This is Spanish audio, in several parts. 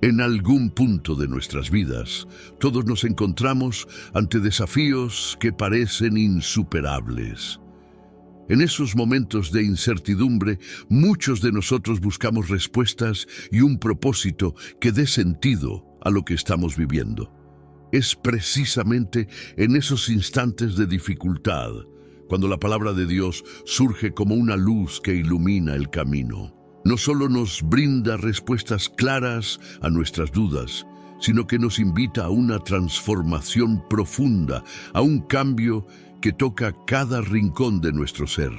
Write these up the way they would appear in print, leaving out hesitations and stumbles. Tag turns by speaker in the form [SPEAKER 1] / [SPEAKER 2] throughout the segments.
[SPEAKER 1] En algún punto de nuestras vidas, todos nos encontramos ante desafíos que parecen insuperables. En esos momentos de incertidumbre, muchos de nosotros buscamos respuestas y un propósito que dé sentido a lo que estamos viviendo. Es precisamente en esos instantes de dificultad cuando la palabra de Dios surge como una luz que ilumina el camino. No solo nos brinda respuestas claras a nuestras dudas, sino que nos invita a una transformación profunda, a un cambio que toca cada rincón de nuestro ser.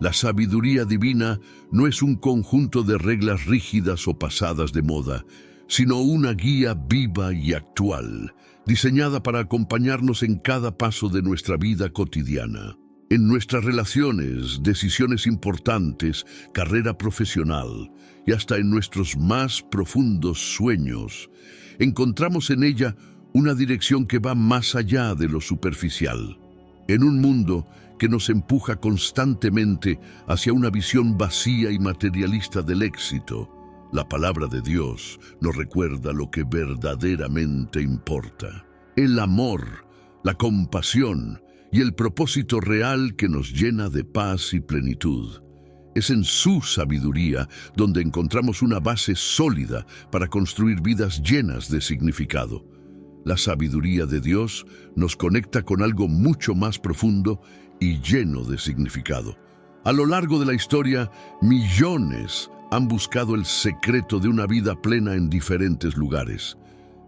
[SPEAKER 1] La sabiduría divina no es un conjunto de reglas rígidas o pasadas de moda, sino una guía viva y actual, diseñada para acompañarnos en cada paso de nuestra vida cotidiana. En nuestras relaciones, decisiones importantes, carrera profesional y hasta en nuestros más profundos sueños, encontramos en ella una dirección que va más allá de lo superficial. En un mundo que nos empuja constantemente hacia una visión vacía y materialista del éxito, la palabra de Dios nos recuerda lo que verdaderamente importa: el amor, la compasión y el propósito real que nos llena de paz y plenitud. Es en su sabiduría donde encontramos una base sólida para construir vidas llenas de significado. La sabiduría de Dios nos conecta con algo mucho más profundo y lleno de significado. A lo largo de la historia, millones han buscado el secreto de una vida plena en diferentes lugares.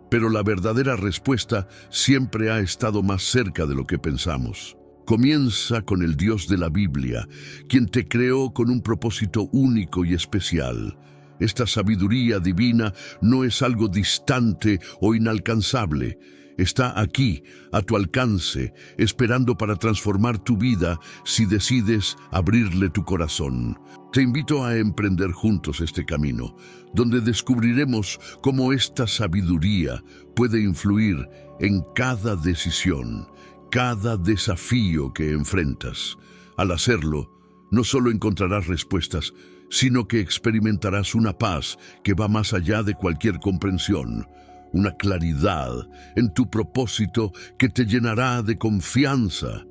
[SPEAKER 1] Pero la verdadera respuesta siempre ha estado más cerca de lo que pensamos. Comienza con el Dios de la Biblia, quien te creó con un propósito único y especial. Esta sabiduría divina no es algo distante o inalcanzable. Está aquí, a tu alcance, esperando para transformar tu vida si decides abrirle tu corazón. Te invito a emprender juntos este camino, donde descubriremos cómo esta sabiduría puede influir en cada decisión, cada desafío que enfrentas. Al hacerlo, no solo encontrarás respuestas, sino que experimentarás una paz que va más allá de cualquier comprensión, una claridad en tu propósito que te llenará de confianza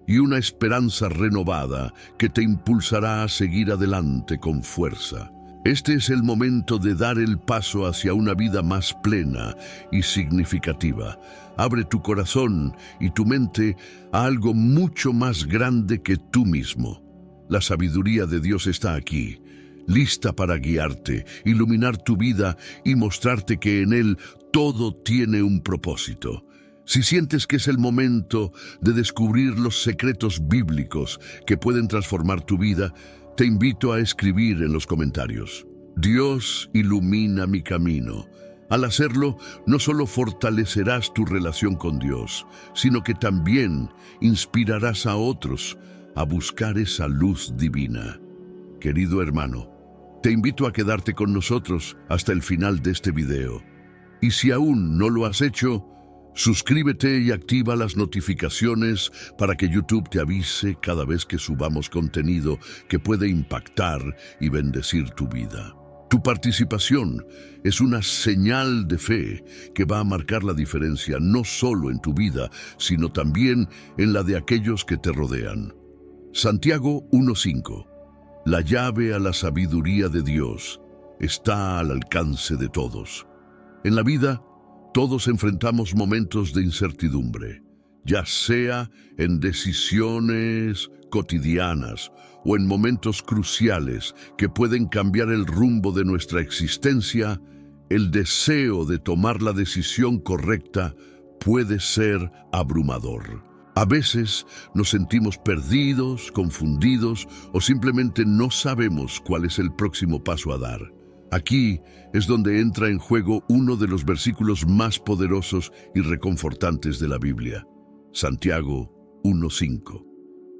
[SPEAKER 1] y una esperanza renovada que te impulsará a seguir adelante con fuerza. Este es el momento de dar el paso hacia una vida más plena y significativa. Abre tu corazón y tu mente a algo mucho más grande que tú mismo. La sabiduría de Dios está aquí, lista para guiarte, iluminar tu vida y mostrarte que en Él todo tiene un propósito. Si sientes que es el momento de descubrir los secretos bíblicos que pueden transformar tu vida, te invito a escribir en los comentarios: Dios ilumina mi camino. Al hacerlo, no solo fortalecerás tu relación con Dios, sino que también inspirarás a otros a buscar esa luz divina. Querido hermano, te invito a quedarte con nosotros hasta el final de este video. Y si aún no lo has hecho, suscríbete y activa las notificaciones para que YouTube te avise cada vez que subamos contenido que puede impactar y bendecir tu vida. Tu participación es una señal de fe que va a marcar la diferencia no solo en tu vida, sino también en la de aquellos que te rodean. Santiago 1:5. La llave a la sabiduría de Dios está al alcance de todos. En la vida, todos enfrentamos momentos de incertidumbre, ya sea en decisiones cotidianas o en momentos cruciales que pueden cambiar el rumbo de nuestra existencia. El deseo de tomar la decisión correcta puede ser abrumador. A veces nos sentimos perdidos, confundidos o simplemente no sabemos cuál es el próximo paso a dar. Aquí es donde entra en juego uno de los versículos más poderosos y reconfortantes de la Biblia, Santiago 1:5.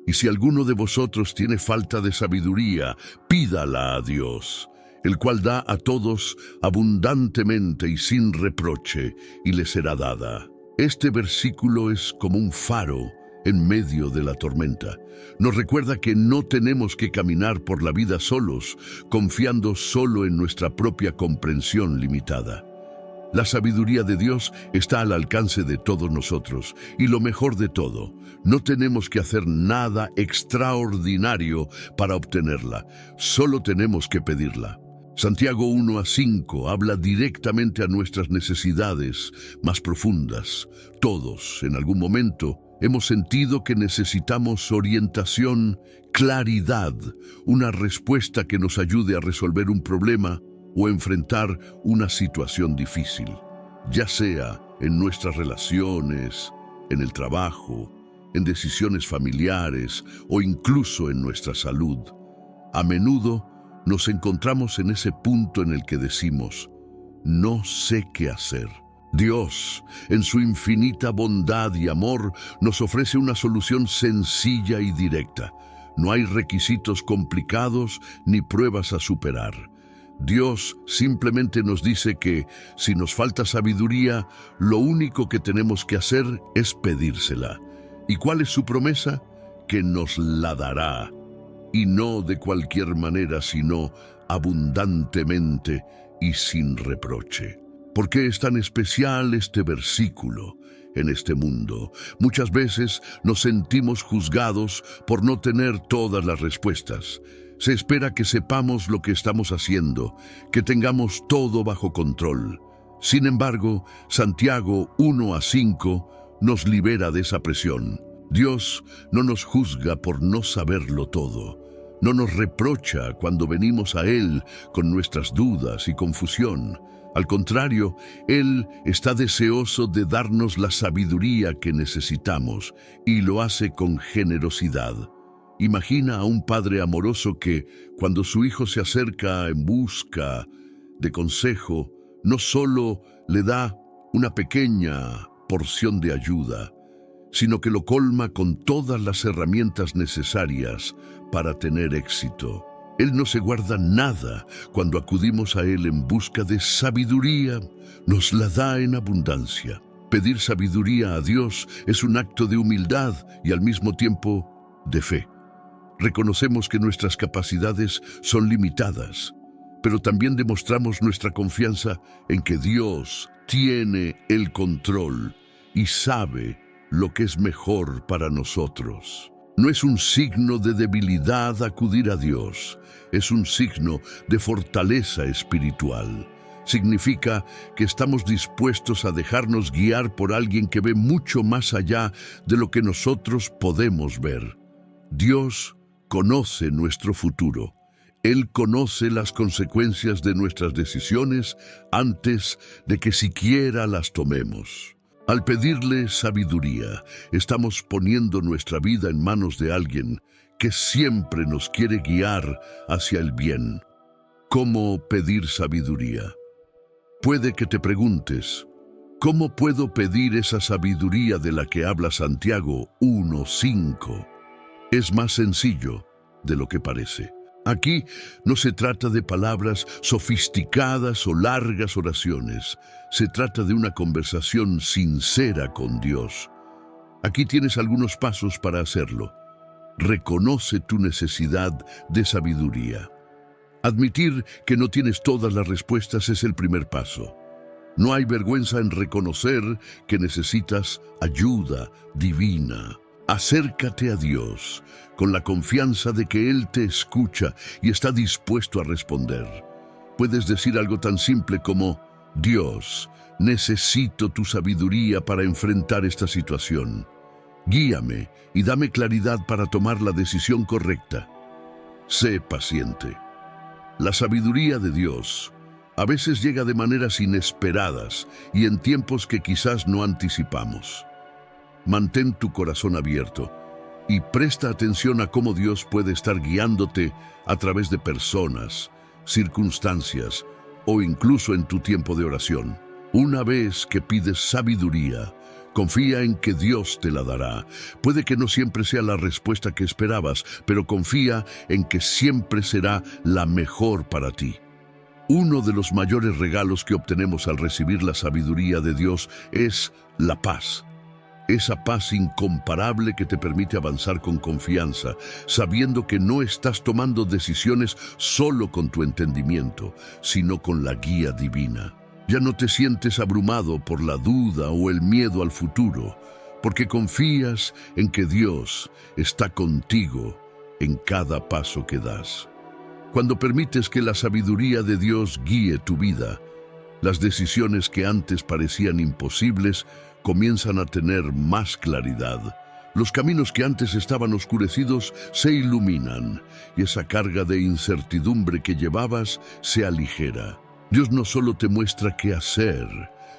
[SPEAKER 1] Y si alguno de vosotros tiene falta de sabiduría, pídala a Dios, el cual da a todos abundantemente y sin reproche, y le será dada. Este versículo es como un faro en medio de la tormenta. Nos recuerda que no tenemos que caminar por la vida solos, confiando solo en nuestra propia comprensión limitada. La sabiduría de Dios está al alcance de todos nosotros. Y lo mejor de todo, no tenemos que hacer nada extraordinario para obtenerla. Solo tenemos que pedirla. Santiago 1:5 habla directamente a nuestras necesidades más profundas. Todos, en algún momento, hemos sentido que necesitamos orientación, claridad, una respuesta que nos ayude a resolver un problema o enfrentar una situación difícil, ya sea en nuestras relaciones, en el trabajo, en decisiones familiares o incluso en nuestra salud. A menudo nos encontramos en ese punto en el que decimos, no sé qué hacer. Dios, en su infinita bondad y amor, nos ofrece una solución sencilla y directa. No hay requisitos complicados ni pruebas a superar. Dios simplemente nos dice que, si nos falta sabiduría, lo único que tenemos que hacer es pedírsela. ¿Y cuál es su promesa? Que nos la dará. Y no de cualquier manera, sino abundantemente y sin reproche. ¿Por qué es tan especial este versículo? En este mundo, muchas veces nos sentimos juzgados por no tener todas las respuestas. Se espera que sepamos lo que estamos haciendo, que tengamos todo bajo control. Sin embargo, Santiago 1:5 nos libera de esa presión. Dios no nos juzga por no saberlo todo. No nos reprocha cuando venimos a Él con nuestras dudas y confusión. Al contrario, Él está deseoso de darnos la sabiduría que necesitamos y lo hace con generosidad. Imagina a un padre amoroso que, cuando su hijo se acerca en busca de consejo, no solo le da una pequeña porción de ayuda, sino que lo colma con todas las herramientas necesarias para tener éxito. Él no se guarda nada cuando acudimos a Él en busca de sabiduría, nos la da en abundancia. Pedir sabiduría a Dios es un acto de humildad y al mismo tiempo de fe. Reconocemos que nuestras capacidades son limitadas, pero también demostramos nuestra confianza en que Dios tiene el control y sabe lo que es mejor para nosotros. No es un signo de debilidad acudir a Dios, es un signo de fortaleza espiritual. Significa que estamos dispuestos a dejarnos guiar por alguien que ve mucho más allá de lo que nosotros podemos ver. Dios conoce nuestro futuro. Él conoce las consecuencias de nuestras decisiones antes de que siquiera las tomemos. Al pedirle sabiduría, estamos poniendo nuestra vida en manos de alguien que siempre nos quiere guiar hacia el bien. ¿Cómo pedir sabiduría? Puede que te preguntes, ¿cómo puedo pedir esa sabiduría de la que habla Santiago 1:5? Es más sencillo de lo que parece. Aquí no se trata de palabras sofisticadas o largas oraciones. Se trata de una conversación sincera con Dios. Aquí tienes algunos pasos para hacerlo. Reconoce tu necesidad de sabiduría. Admitir que no tienes todas las respuestas es el primer paso. No hay vergüenza en reconocer que necesitas ayuda divina. Acércate a Dios con la confianza de que Él te escucha y está dispuesto a responder. Puedes decir algo tan simple como, Dios, necesito tu sabiduría para enfrentar esta situación. Guíame y dame claridad para tomar la decisión correcta. Sé paciente. La sabiduría de Dios a veces llega de maneras inesperadas y en tiempos que quizás no anticipamos. Mantén tu corazón abierto y presta atención a cómo Dios puede estar guiándote a través de personas, circunstancias o incluso en tu tiempo de oración. Una vez que pides sabiduría, confía en que Dios te la dará. Puede que no siempre sea la respuesta que esperabas, pero confía en que siempre será la mejor para ti. Uno de los mayores regalos que obtenemos al recibir la sabiduría de Dios es la paz. Esa paz incomparable que te permite avanzar con confianza, sabiendo que no estás tomando decisiones solo con tu entendimiento, sino con la guía divina. Ya no te sientes abrumado por la duda o el miedo al futuro, porque confías en que Dios está contigo en cada paso que das. Cuando permites que la sabiduría de Dios guíe tu vida, las decisiones que antes parecían imposibles comienzan a tener más claridad. Los caminos que antes estaban oscurecidos se iluminan y esa carga de incertidumbre que llevabas se aligera. Dios no solo te muestra qué hacer,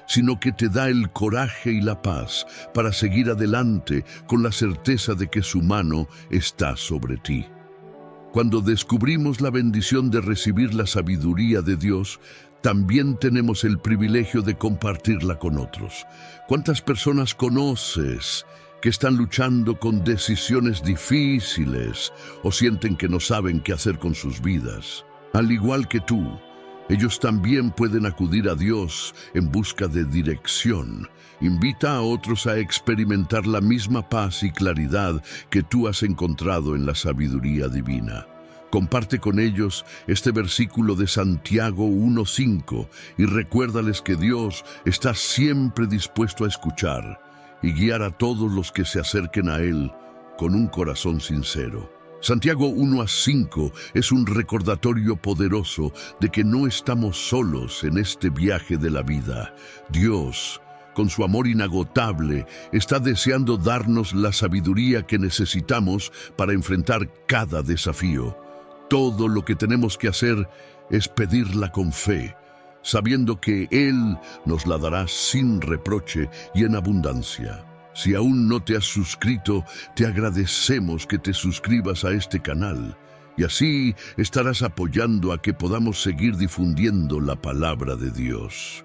[SPEAKER 1] sino que te da el coraje y la paz para seguir adelante con la certeza de que su mano está sobre ti. Cuando descubrimos la bendición de recibir la sabiduría de Dios, también tenemos el privilegio de compartirla con otros. ¿Cuántas personas conoces que están luchando con decisiones difíciles o sienten que no saben qué hacer con sus vidas? Al igual que tú, ellos también pueden acudir a Dios en busca de dirección. Invita a otros a experimentar la misma paz y claridad que tú has encontrado en la sabiduría divina. Comparte con ellos este versículo de Santiago 1:5 y recuérdales que Dios está siempre dispuesto a escuchar y guiar a todos los que se acerquen a Él con un corazón sincero. Santiago 1:5 es un recordatorio poderoso de que no estamos solos en este viaje de la vida. Dios, con su amor inagotable, está deseando darnos la sabiduría que necesitamos para enfrentar cada desafío. Todo lo que tenemos que hacer es pedirla con fe, sabiendo que Él nos la dará sin reproche y en abundancia. Si aún no te has suscrito, te agradecemos que te suscribas a este canal y así estarás apoyando a que podamos seguir difundiendo la palabra de Dios.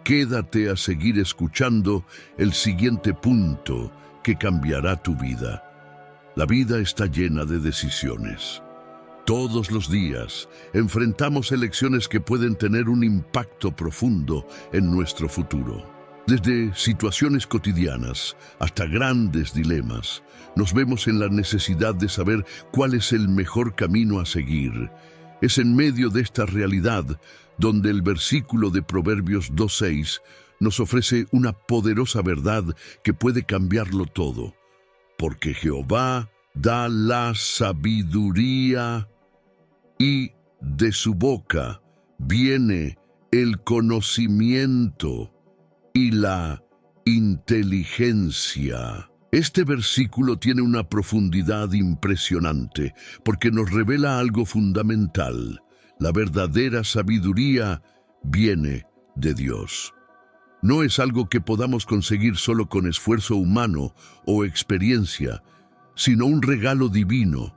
[SPEAKER 1] Quédate a seguir escuchando el siguiente punto que cambiará tu vida. La vida está llena de decisiones. Todos los días enfrentamos elecciones que pueden tener un impacto profundo en nuestro futuro. Desde situaciones cotidianas hasta grandes dilemas, nos vemos en la necesidad de saber cuál es el mejor camino a seguir. Es en medio de esta realidad donde el versículo de Proverbios 2:6 nos ofrece una poderosa verdad que puede cambiarlo todo. Porque Jehová da la sabiduría y de su boca viene el conocimiento y la inteligencia. Este versículo tiene una profundidad impresionante porque nos revela algo fundamental. La verdadera sabiduría viene de Dios. No es algo que podamos conseguir solo con esfuerzo humano o experiencia, sino un regalo divino.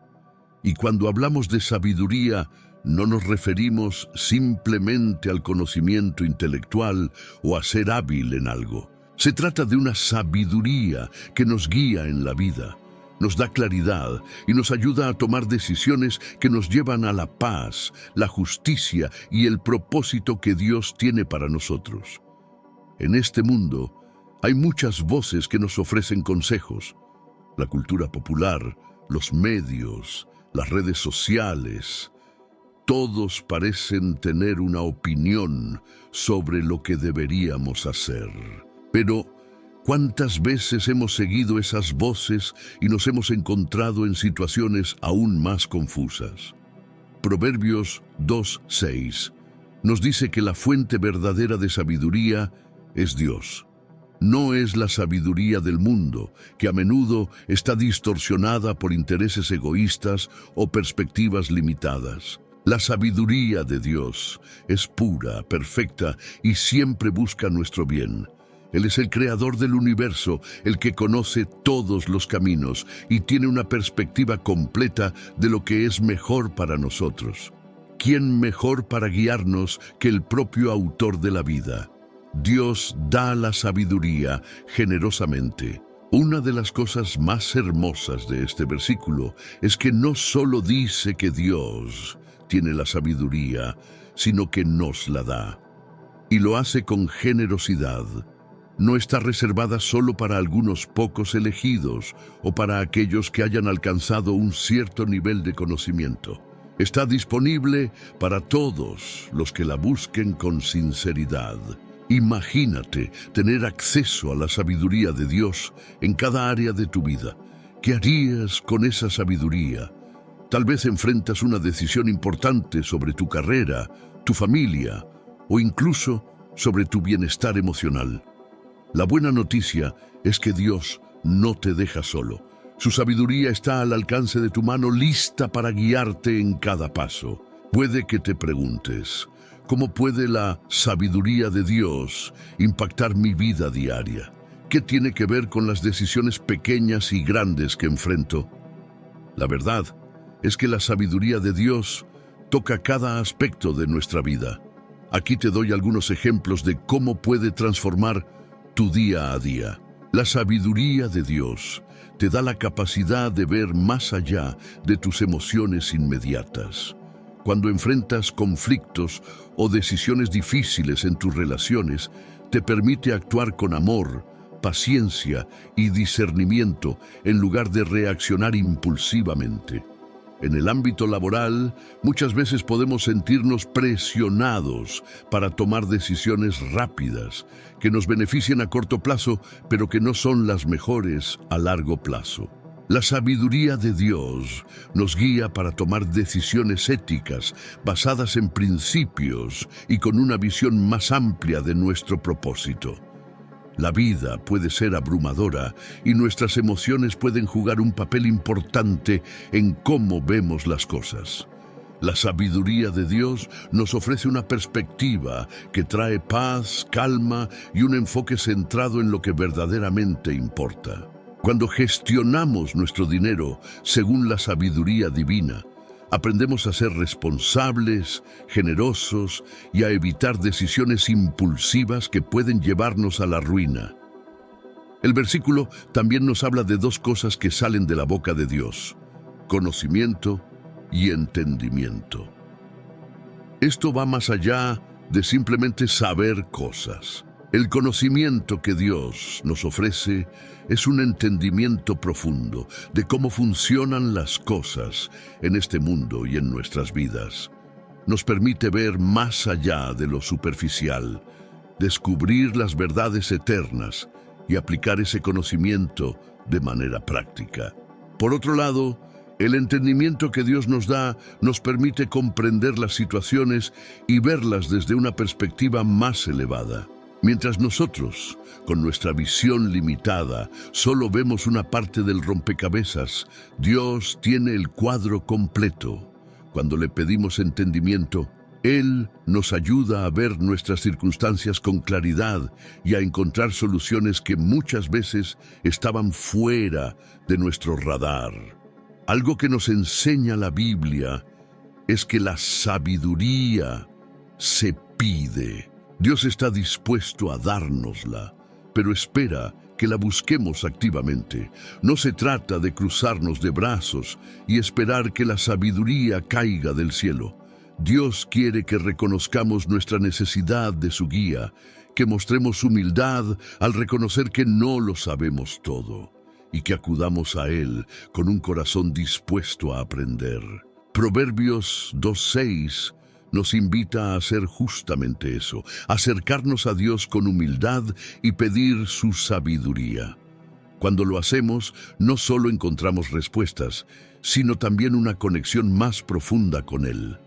[SPEAKER 1] Y cuando hablamos de sabiduría, no nos referimos simplemente al conocimiento intelectual o a ser hábil en algo. Se trata de una sabiduría que nos guía en la vida, nos da claridad y nos ayuda a tomar decisiones que nos llevan a la paz, la justicia y el propósito que Dios tiene para nosotros. En este mundo hay muchas voces que nos ofrecen consejos. La cultura popular, los medios, las redes sociales, todos parecen tener una opinión sobre lo que deberíamos hacer. Pero, ¿cuántas veces hemos seguido esas voces y nos hemos encontrado en situaciones aún más confusas? Proverbios 2:6 nos dice que la fuente verdadera de sabiduría es Dios. No es la sabiduría del mundo, que a menudo está distorsionada por intereses egoístas o perspectivas limitadas. La sabiduría de Dios es pura, perfecta y siempre busca nuestro bien. Él es el creador del universo, el que conoce todos los caminos y tiene una perspectiva completa de lo que es mejor para nosotros. ¿Quién mejor para guiarnos que el propio autor de la vida? Dios da la sabiduría generosamente. Una de las cosas más hermosas de este versículo es que no solo dice que Dios tiene la sabiduría, sino que nos la da. Y lo hace con generosidad. No está reservada solo para algunos pocos elegidos o para aquellos que hayan alcanzado un cierto nivel de conocimiento. Está disponible para todos los que la busquen con sinceridad. Imagínate tener acceso a la sabiduría de Dios en cada área de tu vida. ¿Qué harías con esa sabiduría? Tal vez enfrentas una decisión importante sobre tu carrera, tu familia o incluso sobre tu bienestar emocional. La buena noticia es que Dios no te deja solo. Su sabiduría está al alcance de tu mano, lista para guiarte en cada paso. Puede que te preguntes, ¿cómo puede la sabiduría de Dios impactar mi vida diaria? ¿Qué tiene que ver con las decisiones pequeñas y grandes que enfrento? La verdad es que la sabiduría de Dios toca cada aspecto de nuestra vida. Aquí te doy algunos ejemplos de cómo puede transformar tu día a día. La sabiduría de Dios te da la capacidad de ver más allá de tus emociones inmediatas. Cuando enfrentas conflictos o decisiones difíciles en tus relaciones, te permite actuar con amor, paciencia y discernimiento en lugar de reaccionar impulsivamente. En el ámbito laboral, muchas veces podemos sentirnos presionados para tomar decisiones rápidas, que nos beneficien a corto plazo, pero que no son las mejores a largo plazo. La sabiduría de Dios nos guía para tomar decisiones éticas, basadas en principios y con una visión más amplia de nuestro propósito. La vida puede ser abrumadora y nuestras emociones pueden jugar un papel importante en cómo vemos las cosas. La sabiduría de Dios nos ofrece una perspectiva que trae paz, calma y un enfoque centrado en lo que verdaderamente importa. Cuando gestionamos nuestro dinero según la sabiduría divina, aprendemos a ser responsables, generosos y a evitar decisiones impulsivas que pueden llevarnos a la ruina. El versículo también nos habla de dos cosas que salen de la boca de Dios: conocimiento y entendimiento. Esto va más allá de simplemente saber cosas. El conocimiento que Dios nos ofrece es un entendimiento profundo de cómo funcionan las cosas en este mundo y en nuestras vidas. Nos permite ver más allá de lo superficial, descubrir las verdades eternas y aplicar ese conocimiento de manera práctica. Por otro lado, el entendimiento que Dios nos da nos permite comprender las situaciones y verlas desde una perspectiva más elevada. Mientras nosotros, con nuestra visión limitada, solo vemos una parte del rompecabezas, Dios tiene el cuadro completo. Cuando le pedimos entendimiento, Él nos ayuda a ver nuestras circunstancias con claridad y a encontrar soluciones que muchas veces estaban fuera de nuestro radar. Algo que nos enseña la Biblia es que la sabiduría se pide. Dios está dispuesto a dárnosla, pero espera que la busquemos activamente. No se trata de cruzarnos de brazos y esperar que la sabiduría caiga del cielo. Dios quiere que reconozcamos nuestra necesidad de su guía, que mostremos humildad al reconocer que no lo sabemos todo y que acudamos a Él con un corazón dispuesto a aprender. Proverbios 2:6 nos invita a hacer justamente eso, acercarnos a Dios con humildad y pedir su sabiduría. Cuando lo hacemos, no solo encontramos respuestas, sino también una conexión más profunda con Él.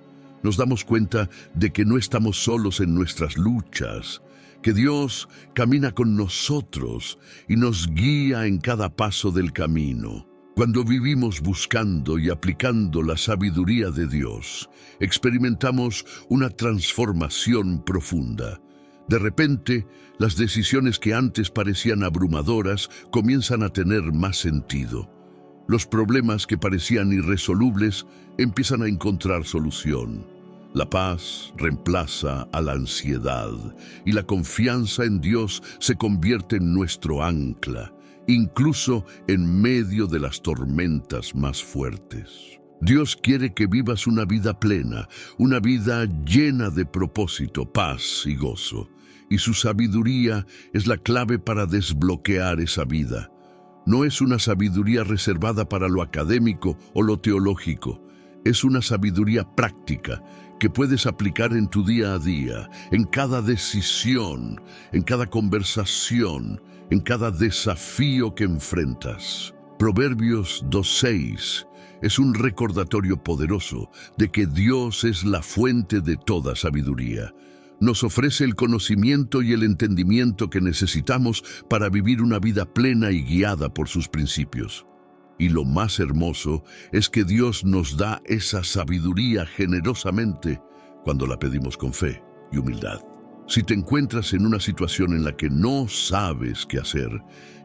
[SPEAKER 1] Nos damos cuenta de que no estamos solos en nuestras luchas, que Dios camina con nosotros y nos guía en cada paso del camino. Cuando vivimos buscando y aplicando la sabiduría de Dios, experimentamos una transformación profunda. De repente, las decisiones que antes parecían abrumadoras comienzan a tener más sentido. Los problemas que parecían irresolubles empiezan a encontrar solución. La paz reemplaza a la ansiedad y la confianza en Dios se convierte en nuestro ancla, incluso en medio de las tormentas más fuertes. Dios quiere que vivas una vida plena, una vida llena de propósito, paz y gozo. Y su sabiduría es la clave para desbloquear esa vida. No es una sabiduría reservada para lo académico o lo teológico. Es una sabiduría práctica que puedes aplicar en tu día a día, en cada decisión, en cada conversación, en cada desafío que enfrentas. Proverbios 2:6 es un recordatorio poderoso de que Dios es la fuente de toda sabiduría. Nos ofrece el conocimiento y el entendimiento que necesitamos para vivir una vida plena y guiada por sus principios. Y lo más hermoso es que Dios nos da esa sabiduría generosamente cuando la pedimos con fe y humildad. Si te encuentras en una situación en la que no sabes qué hacer,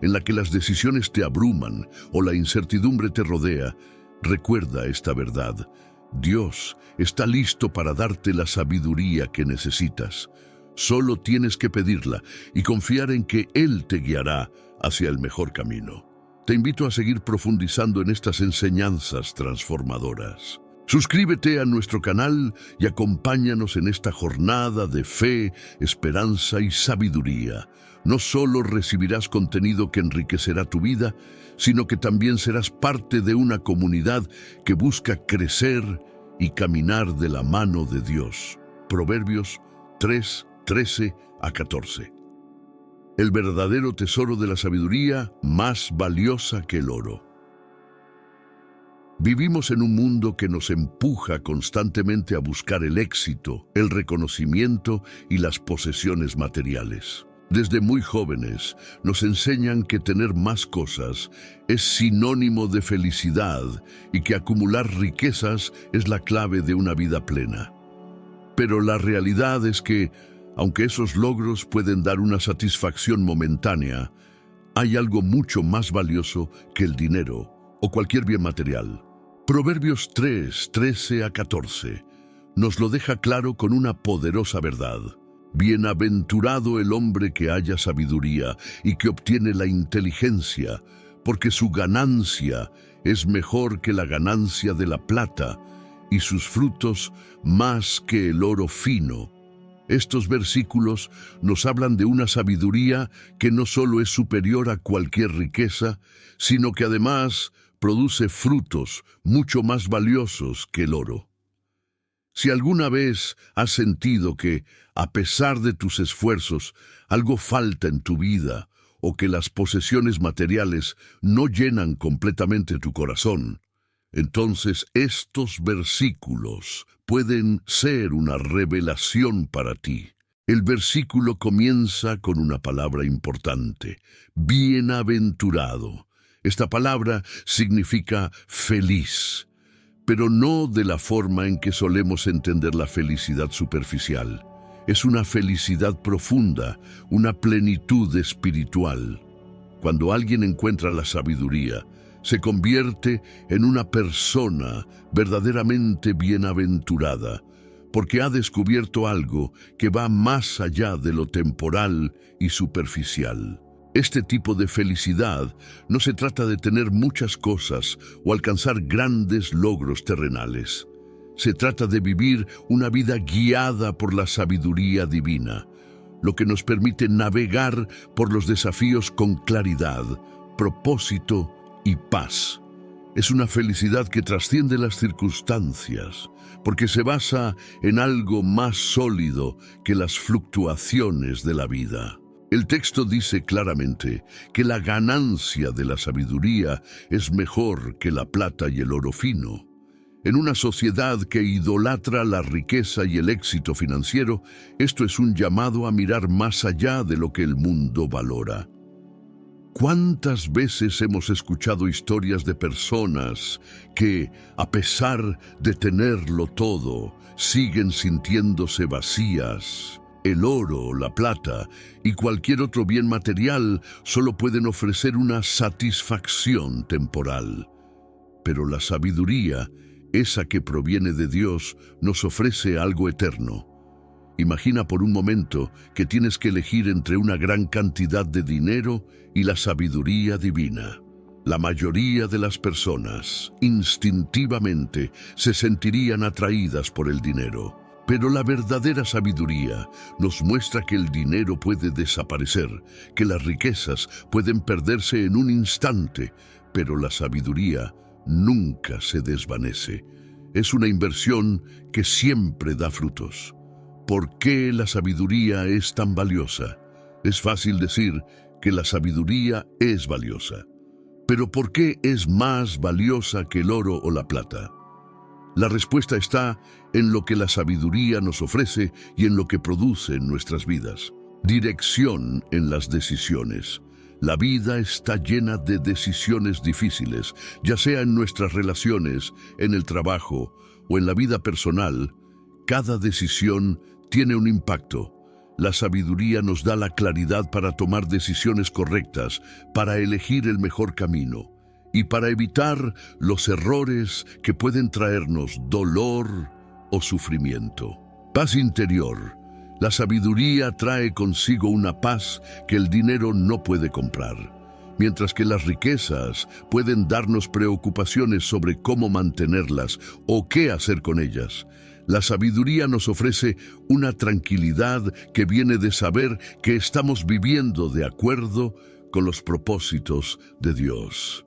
[SPEAKER 1] en la que las decisiones te abruman o la incertidumbre te rodea, recuerda esta verdad. Dios está listo para darte la sabiduría que necesitas. Solo tienes que pedirla y confiar en que Él te guiará hacia el mejor camino. Te invito a seguir profundizando en estas enseñanzas transformadoras. Suscríbete a nuestro canal y acompáñanos en esta jornada de fe, esperanza y sabiduría. No solo recibirás contenido que enriquecerá tu vida, sino que también serás parte de una comunidad que busca crecer y caminar de la mano de Dios. Proverbios 3:13-14. El verdadero tesoro de la sabiduría, más valiosa que el oro. Vivimos en un mundo que nos empuja constantemente a buscar el éxito, el reconocimiento y las posesiones materiales. Desde muy jóvenes nos enseñan que tener más cosas es sinónimo de felicidad y que acumular riquezas es la clave de una vida plena. Pero la realidad es que, aunque esos logros pueden dar una satisfacción momentánea, hay algo mucho más valioso que el dinero o cualquier bien material. Proverbios 3:13-14 nos lo deja claro con una poderosa verdad. Bienaventurado el hombre que haya sabiduría y que obtiene la inteligencia, porque su ganancia es mejor que la ganancia de la plata y sus frutos más que el oro fino. Estos versículos nos hablan de una sabiduría que no solo es superior a cualquier riqueza, sino que además produce frutos mucho más valiosos que el oro. Si alguna vez has sentido que, a pesar de tus esfuerzos, algo falta en tu vida o que las posesiones materiales no llenan completamente tu corazón, entonces estos versículos pueden ser una revelación para ti. El versículo comienza con una palabra importante: bienaventurado. Esta palabra significa feliz, pero no de la forma en que solemos entender la felicidad superficial. Es una felicidad profunda, una plenitud espiritual. Cuando alguien encuentra la sabiduría, se convierte en una persona verdaderamente bienaventurada, porque ha descubierto algo que va más allá de lo temporal y superficial. Este tipo de felicidad no se trata de tener muchas cosas o alcanzar grandes logros terrenales. Se trata de vivir una vida guiada por la sabiduría divina, lo que nos permite navegar por los desafíos con claridad, propósito y paz. Es una felicidad que trasciende las circunstancias, porque se basa en algo más sólido que las fluctuaciones de la vida. El texto dice claramente que la ganancia de la sabiduría es mejor que la plata y el oro fino. En una sociedad que idolatra la riqueza y el éxito financiero, esto es un llamado a mirar más allá de lo que el mundo valora. ¿Cuántas veces hemos escuchado historias de personas que, a pesar de tenerlo todo, siguen sintiéndose vacías? El oro, la plata y cualquier otro bien material solo pueden ofrecer una satisfacción temporal. Pero la sabiduría, esa que proviene de Dios, nos ofrece algo eterno. Imagina por un momento que tienes que elegir entre una gran cantidad de dinero y la sabiduría divina. La mayoría de las personas, instintivamente, se sentirían atraídas por el dinero. Pero la verdadera sabiduría nos muestra que el dinero puede desaparecer, que las riquezas pueden perderse en un instante, pero la sabiduría nunca se desvanece. Es una inversión que siempre da frutos. ¿Por qué la sabiduría es tan valiosa? Es fácil decir que la sabiduría es valiosa. Pero ¿por qué es más valiosa que el oro o la plata? La respuesta está en lo que la sabiduría nos ofrece y en lo que produce en nuestras vidas. Dirección en las decisiones. La vida está llena de decisiones difíciles, ya sea en nuestras relaciones, en el trabajo o en la vida personal. Cada decisión tiene un impacto. La sabiduría nos da la claridad para tomar decisiones correctas, para elegir el mejor camino y para evitar los errores que pueden traernos dolor o sufrimiento. Paz interior. La sabiduría trae consigo una paz que el dinero no puede comprar, mientras que las riquezas pueden darnos preocupaciones sobre cómo mantenerlas o qué hacer con ellas. La sabiduría nos ofrece una tranquilidad que viene de saber que estamos viviendo de acuerdo con los propósitos de Dios.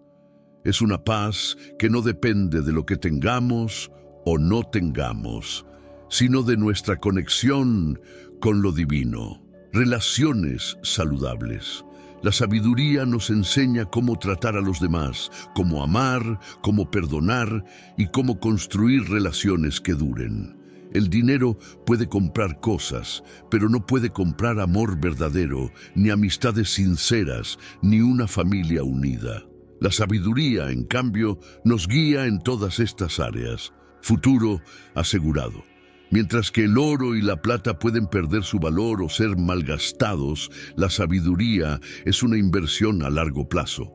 [SPEAKER 1] Es una paz que no depende de lo que tengamos o no tengamos, sino de nuestra conexión con lo divino. Relaciones saludables. La sabiduría nos enseña cómo tratar a los demás, cómo amar, cómo perdonar y cómo construir relaciones que duren. El dinero puede comprar cosas, pero no puede comprar amor verdadero, ni amistades sinceras, ni una familia unida. La sabiduría, en cambio, nos guía en todas estas áreas. Futuro asegurado. Mientras que el oro y la plata pueden perder su valor o ser malgastados, la sabiduría es una inversión a largo plazo.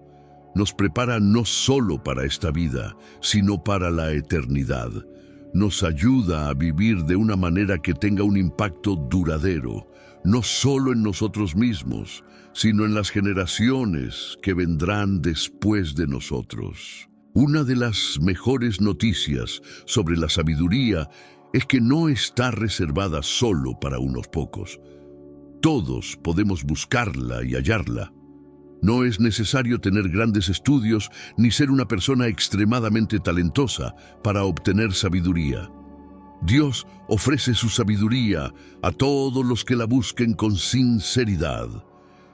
[SPEAKER 1] Nos prepara no solo para esta vida, sino para la eternidad. Nos ayuda a vivir de una manera que tenga un impacto duradero, no solo en nosotros mismos, sino en las generaciones que vendrán después de nosotros. Una de las mejores noticias sobre la sabiduría es que no está reservada solo para unos pocos. Todos podemos buscarla y hallarla. No es necesario tener grandes estudios ni ser una persona extremadamente talentosa para obtener sabiduría. Dios ofrece su sabiduría a todos los que la busquen con sinceridad.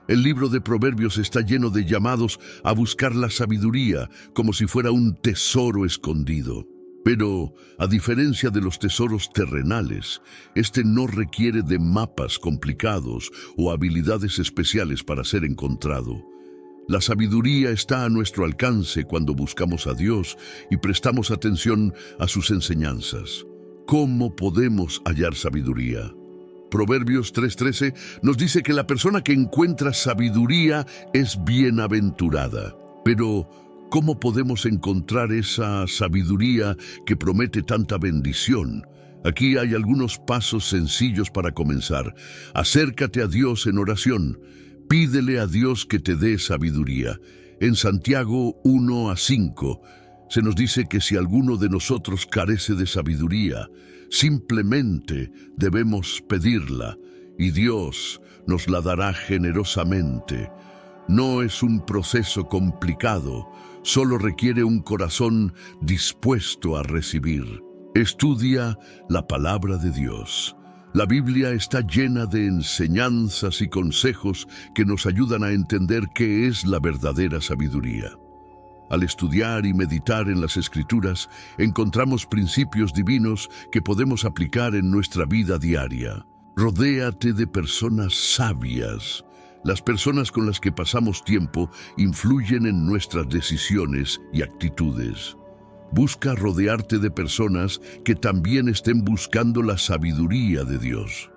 [SPEAKER 1] El libro de Proverbios está lleno de llamados a buscar la sabiduría como si fuera un tesoro escondido. Pero, a diferencia de los tesoros terrenales, este no requiere de mapas complicados o habilidades especiales para ser encontrado. La sabiduría está a nuestro alcance cuando buscamos a Dios y prestamos atención a sus enseñanzas. ¿Cómo podemos hallar sabiduría? Proverbios 3:13 nos dice que la persona que encuentra sabiduría es bienaventurada. Pero, ¿cómo podemos encontrar esa sabiduría que promete tanta bendición? Aquí hay algunos pasos sencillos para comenzar. Acércate a Dios en oración. Pídele a Dios que te dé sabiduría. En Santiago 1:5 se nos dice que si alguno de nosotros carece de sabiduría, simplemente debemos pedirla y Dios nos la dará generosamente. No es un proceso complicado, solo requiere un corazón dispuesto a recibir. Estudia la palabra de Dios. La Biblia está llena de enseñanzas y consejos que nos ayudan a entender qué es la verdadera sabiduría. Al estudiar y meditar en las Escrituras, encontramos principios divinos que podemos aplicar en nuestra vida diaria. Rodéate de personas sabias. Las personas con las que pasamos tiempo influyen en nuestras decisiones y actitudes. Busca rodearte de personas que también estén buscando la sabiduría de Dios.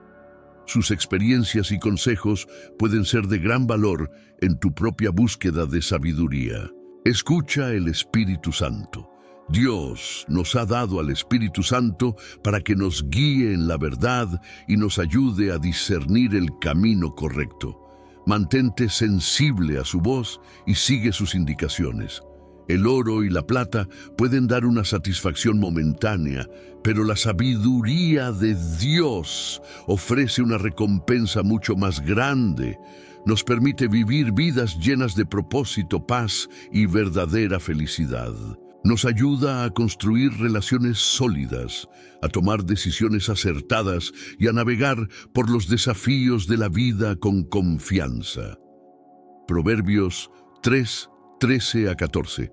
[SPEAKER 1] Sus experiencias y consejos pueden ser de gran valor en tu propia búsqueda de sabiduría. Escucha el Espíritu Santo. Dios nos ha dado al Espíritu Santo para que nos guíe en la verdad y nos ayude a discernir el camino correcto. Mantente sensible a su voz y sigue sus indicaciones. El oro y la plata pueden dar una satisfacción momentánea, pero la sabiduría de Dios ofrece una recompensa mucho más grande. Nos permite vivir vidas llenas de propósito, paz y verdadera felicidad. Nos ayuda a construir relaciones sólidas, a tomar decisiones acertadas y a navegar por los desafíos de la vida con confianza. Proverbios 3, 13 a 14.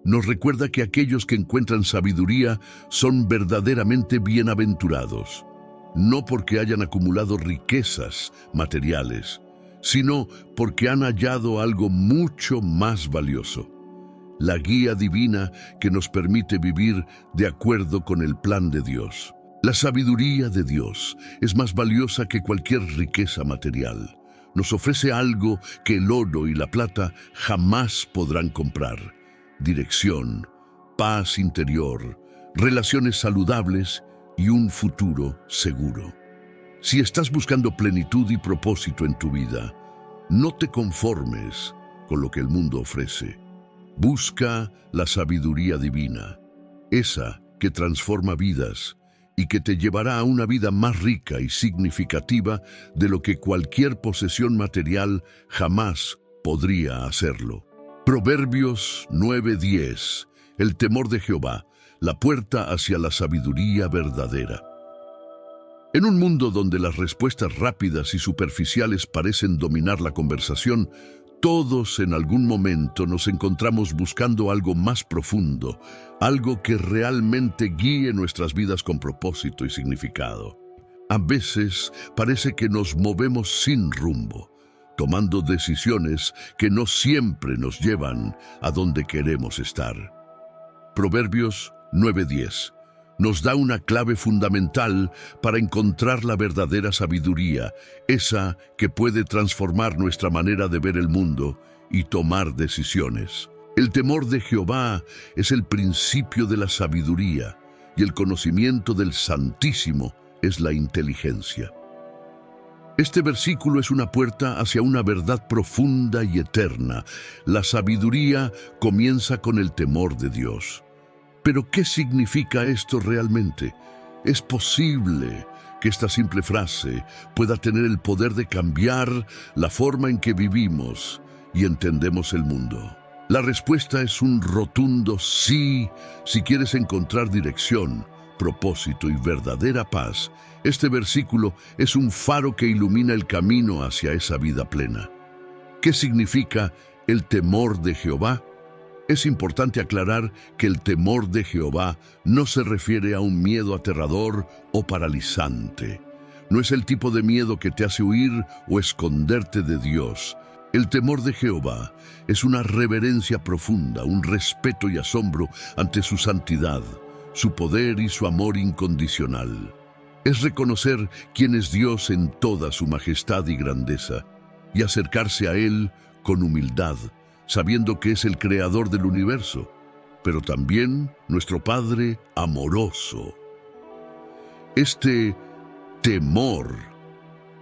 [SPEAKER 1] Nos recuerda que aquellos que encuentran sabiduría son verdaderamente bienaventurados, no porque hayan acumulado riquezas materiales, sino porque han hallado algo mucho más valioso: la guía divina que nos permite vivir de acuerdo con el plan de Dios. La sabiduría de Dios es más valiosa que cualquier riqueza material. Nos ofrece algo que el oro y la plata jamás podrán comprar: dirección, paz interior, relaciones saludables y un futuro seguro. Si estás buscando plenitud y propósito en tu vida, no te conformes con lo que el mundo ofrece. Busca la sabiduría divina, esa que transforma vidas y que te llevará a una vida más rica y significativa de lo que cualquier posesión material jamás podría hacerlo. Proverbios 9:10. El temor de Jehová, la puerta hacia la sabiduría verdadera. En un mundo donde las respuestas rápidas y superficiales parecen dominar la conversación, todos en algún momento nos encontramos buscando algo más profundo, algo que realmente guíe nuestras vidas con propósito y significado. A veces parece que nos movemos sin rumbo, tomando decisiones que no siempre nos llevan a donde queremos estar. Proverbios 9:10 nos da una clave fundamental para encontrar la verdadera sabiduría, esa que puede transformar nuestra manera de ver el mundo y tomar decisiones. El temor de Jehová es el principio de la sabiduría, y el conocimiento del Santísimo es la inteligencia. Este versículo es una puerta hacia una verdad profunda y eterna. La sabiduría comienza con el temor de Dios. Pero ¿qué significa esto realmente? ¿Es posible que esta simple frase pueda tener el poder de cambiar la forma en que vivimos y entendemos el mundo? La respuesta es un rotundo sí. Si quieres encontrar dirección, propósito y verdadera paz, este versículo es un faro que ilumina el camino hacia esa vida plena. ¿Qué significa el temor de Jehová? Es importante aclarar que el temor de Jehová no se refiere a un miedo aterrador o paralizante. No es el tipo de miedo que te hace huir o esconderte de Dios. El temor de Jehová es una reverencia profunda, un respeto y asombro ante su santidad, su poder y su amor incondicional. Es reconocer quién es Dios en toda su majestad y grandeza y acercarse a Él con humildad, sabiendo que es el creador del universo, pero también nuestro Padre amoroso. Este temor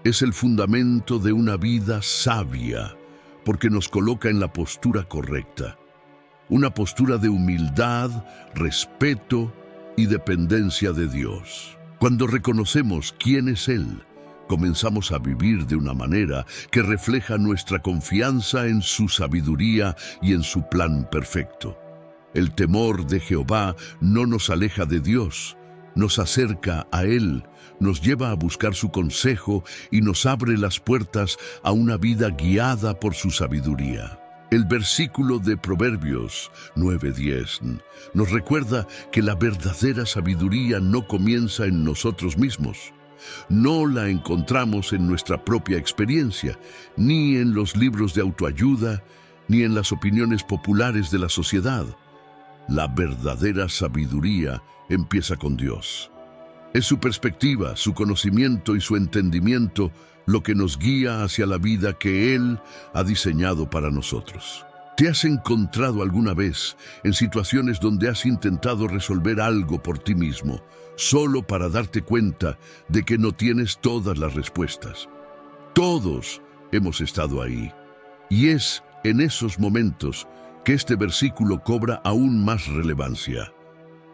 [SPEAKER 1] es el fundamento de una vida sabia, porque nos coloca en la postura correcta, una postura de humildad, respeto y dependencia de Dios. Cuando reconocemos quién es Él, comenzamos a vivir de una manera que refleja nuestra confianza en su sabiduría y en su plan perfecto. El temor de Jehová no nos aleja de Dios, nos acerca a Él, nos lleva a buscar su consejo y nos abre las puertas a una vida guiada por su sabiduría. El versículo de Proverbios 9:10 nos recuerda que la verdadera sabiduría no comienza en nosotros mismos. No la encontramos en nuestra propia experiencia, ni en los libros de autoayuda, ni en las opiniones populares de la sociedad. La verdadera sabiduría empieza con Dios. Es su perspectiva, su conocimiento y su entendimiento lo que nos guía hacia la vida que Él ha diseñado para nosotros. ¿Te has encontrado alguna vez en situaciones donde has intentado resolver algo por ti mismo, solo para darte cuenta de que no tienes todas las respuestas? Todos hemos estado ahí. Y es en esos momentos que este versículo cobra aún más relevancia.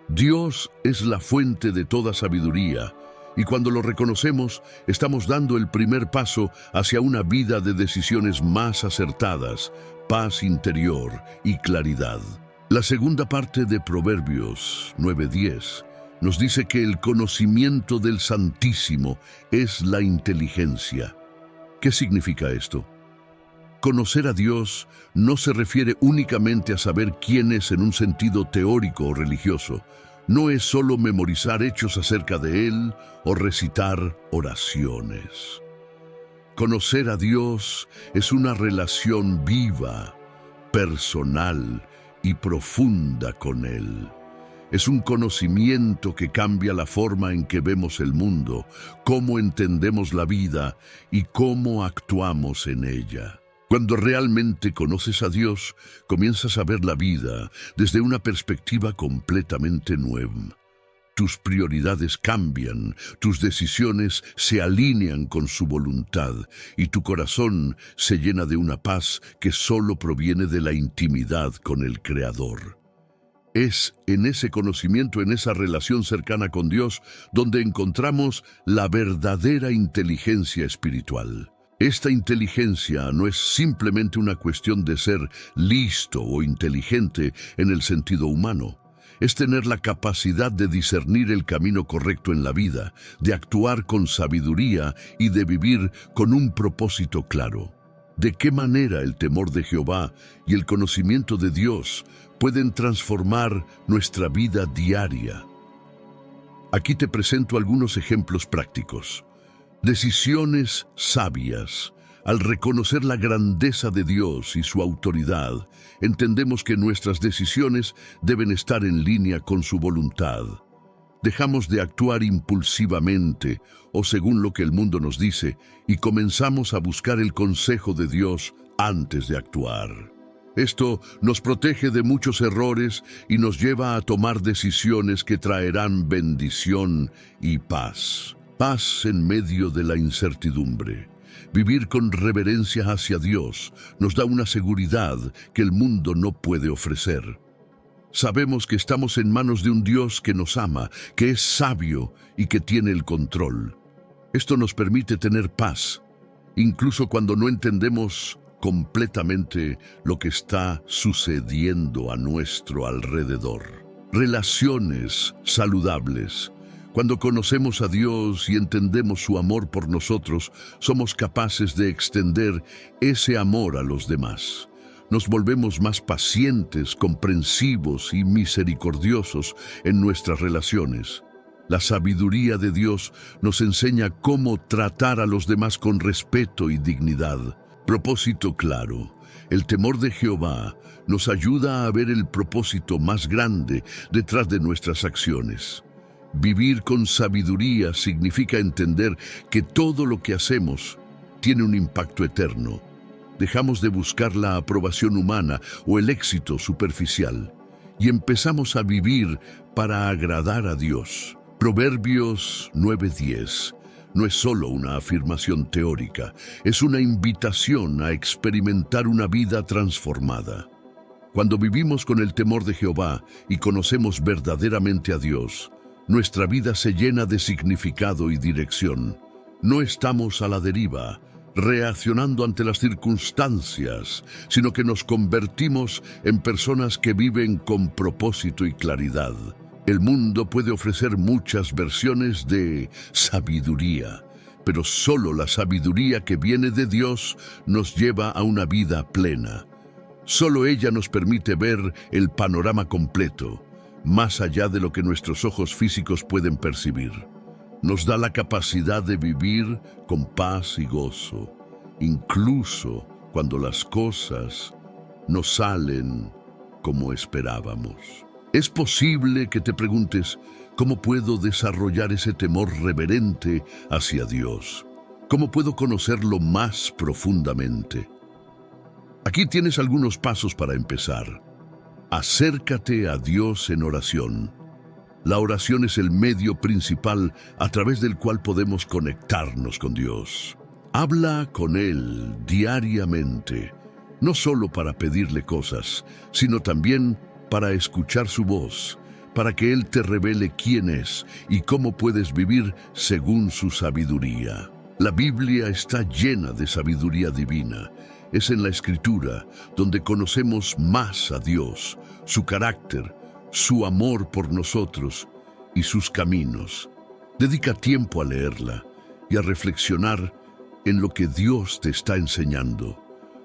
[SPEAKER 1] Dios es la fuente de toda sabiduría, y cuando lo reconocemos, estamos dando el primer paso hacia una vida de decisiones más acertadas, paz interior y claridad. La segunda parte de Proverbios 9:10 nos dice que el conocimiento del Santísimo es la inteligencia. ¿Qué significa esto? Conocer a Dios no se refiere únicamente a saber quién es en un sentido teórico o religioso. No es solo memorizar hechos acerca de Él o recitar oraciones. Conocer a Dios es una relación viva, personal y profunda con Él. Es un conocimiento que cambia la forma en que vemos el mundo, cómo entendemos la vida y cómo actuamos en ella. Cuando realmente conoces a Dios, comienzas a ver la vida desde una perspectiva completamente nueva. Tus prioridades cambian, tus decisiones se alinean con su voluntad y tu corazón se llena de una paz que solo proviene de la intimidad con el Creador. Es en ese conocimiento, en esa relación cercana con Dios, donde encontramos la verdadera inteligencia espiritual. Esta inteligencia no es simplemente una cuestión de ser listo o inteligente en el sentido humano. Es tener la capacidad de discernir el camino correcto en la vida, de actuar con sabiduría y de vivir con un propósito claro. ¿De qué manera el temor de Jehová y el conocimiento de Dios pueden transformar nuestra vida diaria? Aquí te presento algunos ejemplos prácticos. Decisiones sabias. Al reconocer la grandeza de Dios y su autoridad, entendemos que nuestras decisiones deben estar en línea con su voluntad. Dejamos de actuar impulsivamente o según lo que el mundo nos dice y comenzamos a buscar el consejo de Dios antes de actuar. Esto nos protege de muchos errores y nos lleva a tomar decisiones que traerán bendición y paz. Paz en medio de la incertidumbre. Vivir con reverencia hacia Dios nos da una seguridad que el mundo no puede ofrecer. Sabemos que estamos en manos de un Dios que nos ama, que es sabio y que tiene el control. Esto nos permite tener paz, incluso cuando no entendemos completamente lo que está sucediendo a nuestro alrededor. Relaciones saludables. Cuando conocemos a Dios y entendemos su amor por nosotros, somos capaces de extender ese amor a los demás. Nos volvemos más pacientes, comprensivos y misericordiosos en nuestras relaciones. La sabiduría de Dios nos enseña cómo tratar a los demás con respeto y dignidad. Propósito claro. El temor de Jehová nos ayuda a ver el propósito más grande detrás de nuestras acciones. Vivir con sabiduría significa entender que todo lo que hacemos tiene un impacto eterno. Dejamos de buscar la aprobación humana o el éxito superficial y empezamos a vivir para agradar a Dios. Proverbios 9:10 no es solo una afirmación teórica, es una invitación a experimentar una vida transformada. Cuando vivimos con el temor de Jehová y conocemos verdaderamente a Dios, nuestra vida se llena de significado y dirección. No estamos a la deriva, reaccionando ante las circunstancias, sino que nos convertimos en personas que viven con propósito y claridad. El mundo puede ofrecer muchas versiones de sabiduría, pero solo la sabiduría que viene de Dios nos lleva a una vida plena. Solo ella nos permite ver el panorama completo, más allá de lo que nuestros ojos físicos pueden percibir. Nos da la capacidad de vivir con paz y gozo, incluso cuando las cosas no salen como esperábamos. Es posible que te preguntes, ¿cómo puedo desarrollar ese temor reverente hacia Dios? ¿Cómo puedo conocerlo más profundamente? Aquí tienes algunos pasos para empezar. Acércate a Dios en oración. La oración es el medio principal a través del cual podemos conectarnos con Dios. Habla con Él diariamente, no solo para pedirle cosas, sino también para escuchar su voz, para que Él te revele quién es y cómo puedes vivir según su sabiduría. La Biblia está llena de sabiduría divina. es en la Escritura, donde conocemos más a Dios, su carácter, su amor por nosotros y sus caminos. Dedica tiempo a leerla y a reflexionar en lo que Dios te está enseñando.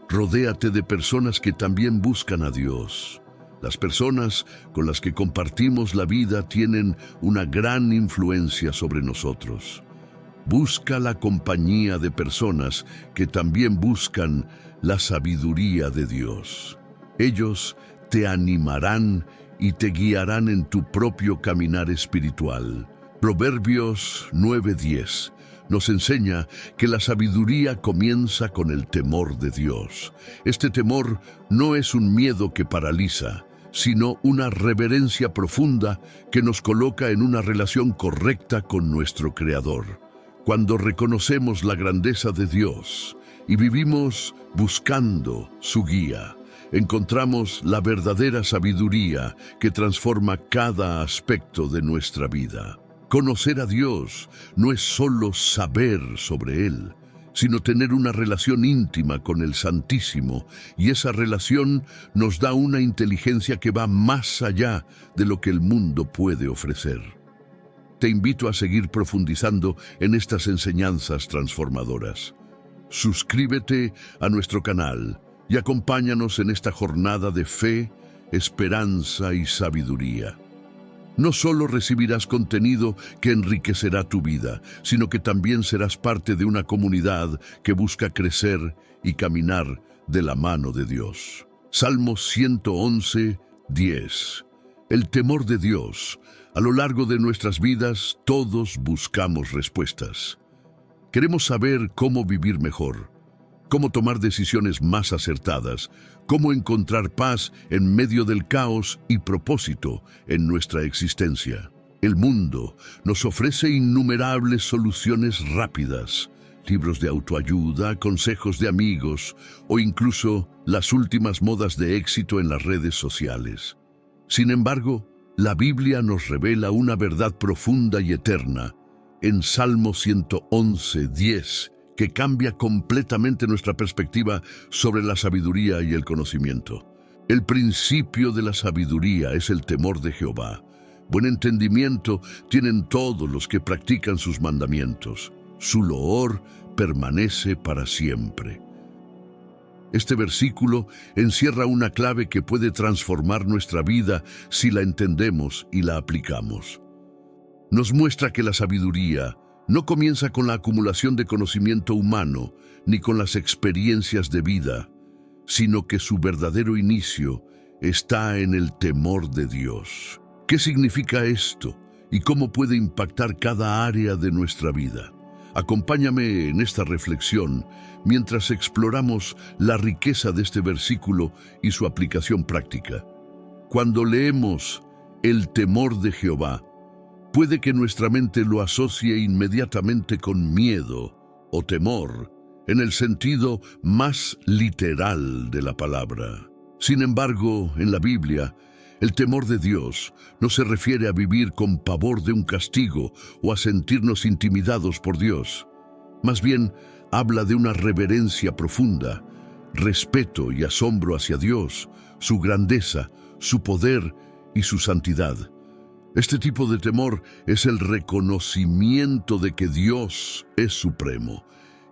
[SPEAKER 1] Rodéate de personas que también buscan a Dios. Las personas con las que compartimos la vida tienen una gran influencia sobre nosotros. Busca la compañía de personas que también buscan la sabiduría de Dios. Ellos te animarán y te guiarán en tu propio caminar espiritual. Proverbios 9:10 nos enseña que la sabiduría comienza con el temor de Dios. Este temor no es un miedo que paraliza, sino una reverencia profunda que nos coloca en una relación correcta con nuestro Creador. Cuando reconocemos la grandeza de Dios y vivimos buscando su guía, encontramos la verdadera sabiduría que transforma cada aspecto de nuestra vida. Conocer a Dios no es solo saber sobre Él, sino tener una relación íntima con el Santísimo, y esa relación nos da una inteligencia que va más allá de lo que el mundo puede ofrecer. Te invito a seguir profundizando en estas enseñanzas transformadoras. Suscríbete a nuestro canal y acompáñanos en esta jornada de fe, esperanza y sabiduría. No solo recibirás contenido que enriquecerá tu vida, sino que también serás parte de una comunidad que busca crecer y caminar de la mano de Dios. Salmo 111:10. El temor de Dios. A lo largo de nuestras vidas, todos buscamos respuestas. Queremos saber cómo vivir mejor, cómo tomar decisiones más acertadas, cómo encontrar paz en medio del caos y propósito en nuestra existencia. El mundo nos ofrece innumerables soluciones rápidas, libros de autoayuda, consejos de amigos o incluso las últimas modas de éxito en las redes sociales. Sin embargo, la Biblia nos revela una verdad profunda y eterna en Salmo 111:10, que cambia completamente nuestra perspectiva sobre la sabiduría y el conocimiento. El principio de la sabiduría es el temor de Jehová. Buen entendimiento tienen todos los que practican sus mandamientos. Su loor permanece para siempre. Este versículo encierra una clave que puede transformar nuestra vida si la entendemos y la aplicamos. Nos muestra que la sabiduría no comienza con la acumulación de conocimiento humano ni con las experiencias de vida, sino que su verdadero inicio está en el temor de Dios. ¿Qué significa esto y cómo puede impactar cada área de nuestra vida? Acompáñame en esta reflexión mientras exploramos la riqueza de este versículo y su aplicación práctica. Cuando leemos el temor de Jehová, puede que nuestra mente lo asocie inmediatamente con miedo o temor, en el sentido más literal de la palabra. Sin embargo, en la Biblia, el temor de Dios no se refiere a vivir con pavor de un castigo o a sentirnos intimidados por Dios. Más bien, habla de una reverencia profunda, respeto y asombro hacia Dios, su grandeza, su poder y su santidad. Este tipo de temor es el reconocimiento de que Dios es supremo,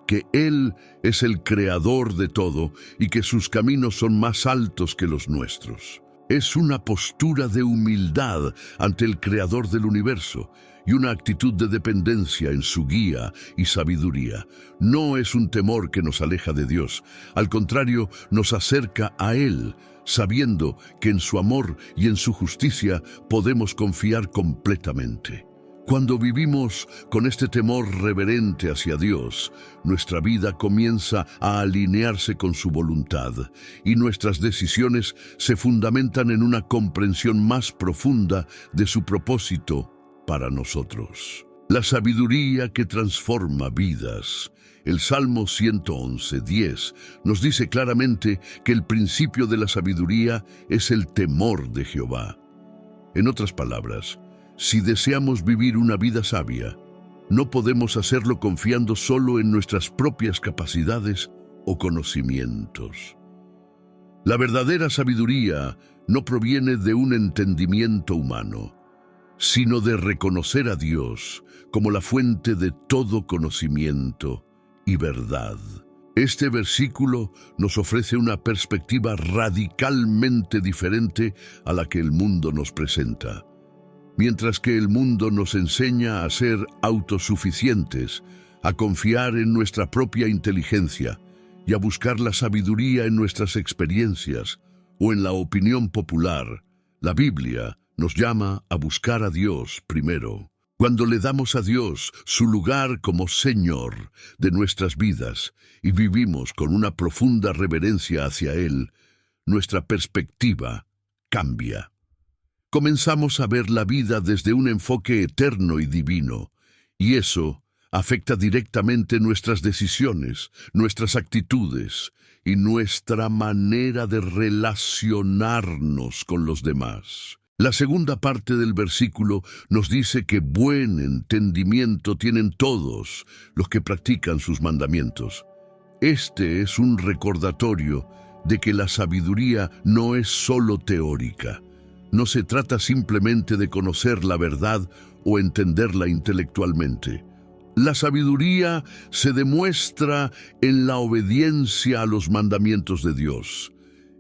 [SPEAKER 1] que Él es el creador de todo y que sus caminos son más altos que los nuestros. Es una postura de humildad ante el Creador del universo y una actitud de dependencia en su guía y sabiduría. No es un temor que nos aleja de Dios, al contrario, nos acerca a Él, sabiendo que en su amor y en su justicia podemos confiar completamente. Cuando vivimos con este temor reverente hacia Dios, nuestra vida comienza a alinearse con su voluntad y nuestras decisiones se fundamentan en una comprensión más profunda de su propósito para nosotros. La sabiduría que transforma vidas. El Salmo 111:10 nos dice claramente que el principio de la sabiduría es el temor de Jehová. En otras palabras, si deseamos vivir una vida sabia, no podemos hacerlo confiando solo en nuestras propias capacidades o conocimientos. La verdadera sabiduría no proviene de un entendimiento humano, sino de reconocer a Dios como la fuente de todo conocimiento y verdad. Este versículo nos ofrece una perspectiva radicalmente diferente a la que el mundo nos presenta. Mientras que el mundo nos enseña a ser autosuficientes, a confiar en nuestra propia inteligencia y a buscar la sabiduría en nuestras experiencias o en la opinión popular, la Biblia nos llama a buscar a Dios primero. Cuando le damos a Dios su lugar como Señor de nuestras vidas y vivimos con una profunda reverencia hacia Él, nuestra perspectiva cambia. Comenzamos a ver la vida desde un enfoque eterno y divino, y eso afecta directamente nuestras decisiones, nuestras actitudes y nuestra manera de relacionarnos con los demás. La segunda parte del versículo nos dice que buen entendimiento tienen todos los que practican sus mandamientos. Este es un recordatorio de que la sabiduría no es solo teórica. No se trata simplemente de conocer la verdad o entenderla intelectualmente. La sabiduría se demuestra en la obediencia a los mandamientos de Dios.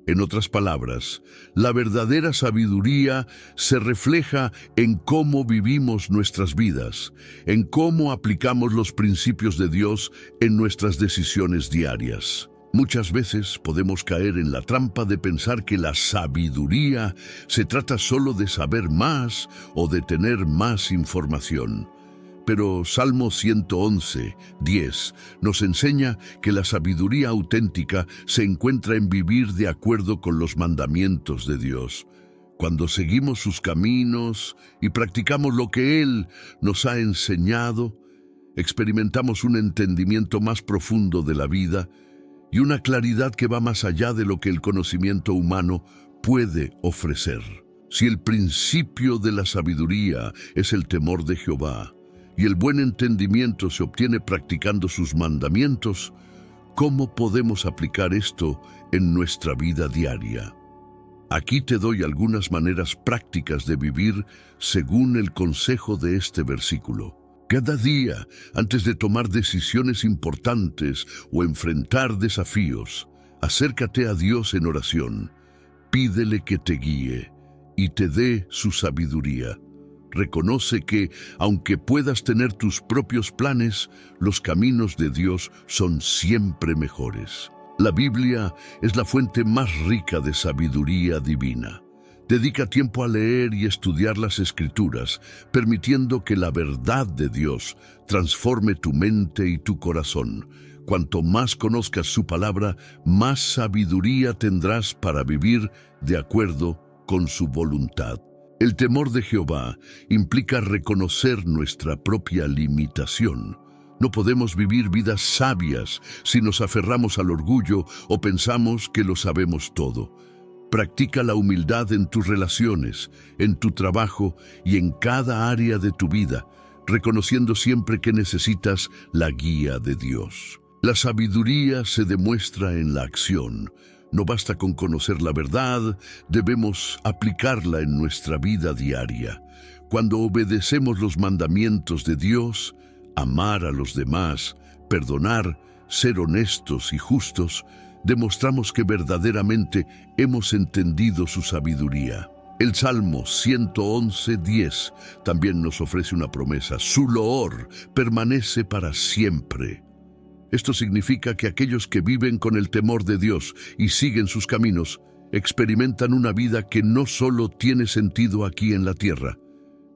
[SPEAKER 1] En otras palabras, la verdadera sabiduría se refleja en cómo vivimos nuestras vidas, en cómo aplicamos los principios de Dios en nuestras decisiones diarias. Muchas veces podemos caer en la trampa de pensar que la sabiduría se trata solo de saber más o de tener más información. Pero Salmo 111:10 nos enseña que la sabiduría auténtica se encuentra en vivir de acuerdo con los mandamientos de Dios. Cuando seguimos sus caminos y practicamos lo que Él nos ha enseñado, experimentamos un entendimiento más profundo de la vida y una claridad que va más allá de lo que el conocimiento humano puede ofrecer. Si el principio de la sabiduría es el temor de Jehová, y el buen entendimiento se obtiene practicando sus mandamientos, ¿cómo podemos aplicar esto en nuestra vida diaria? Aquí te doy algunas maneras prácticas de vivir según el consejo de este versículo. Cada día, antes de tomar decisiones importantes o enfrentar desafíos, acércate a Dios en oración. Pídele que te guíe y te dé su sabiduría. Reconoce que, aunque puedas tener tus propios planes, los caminos de Dios son siempre mejores. La Biblia es la fuente más rica de sabiduría divina. Dedica tiempo a leer y estudiar las Escrituras, permitiendo que la verdad de Dios transforme tu mente y tu corazón. Cuanto más conozcas su palabra, más sabiduría tendrás para vivir de acuerdo con su voluntad. El temor de Jehová implica reconocer nuestra propia limitación. No podemos vivir vidas sabias si nos aferramos al orgullo o pensamos que lo sabemos todo. Practica la humildad en tus relaciones, en tu trabajo y en cada área de tu vida, reconociendo siempre que necesitas la guía de Dios. La sabiduría se demuestra en la acción. No basta con conocer la verdad, debemos aplicarla en nuestra vida diaria. Cuando obedecemos los mandamientos de Dios, amar a los demás, perdonar, ser honestos y justos, demostramos que verdaderamente hemos entendido su sabiduría. El Salmo 111:10 también nos ofrece una promesa: su loor permanece para siempre. Esto significa que aquellos que viven con el temor de Dios y siguen sus caminos, experimentan una vida que no solo tiene sentido aquí en la tierra,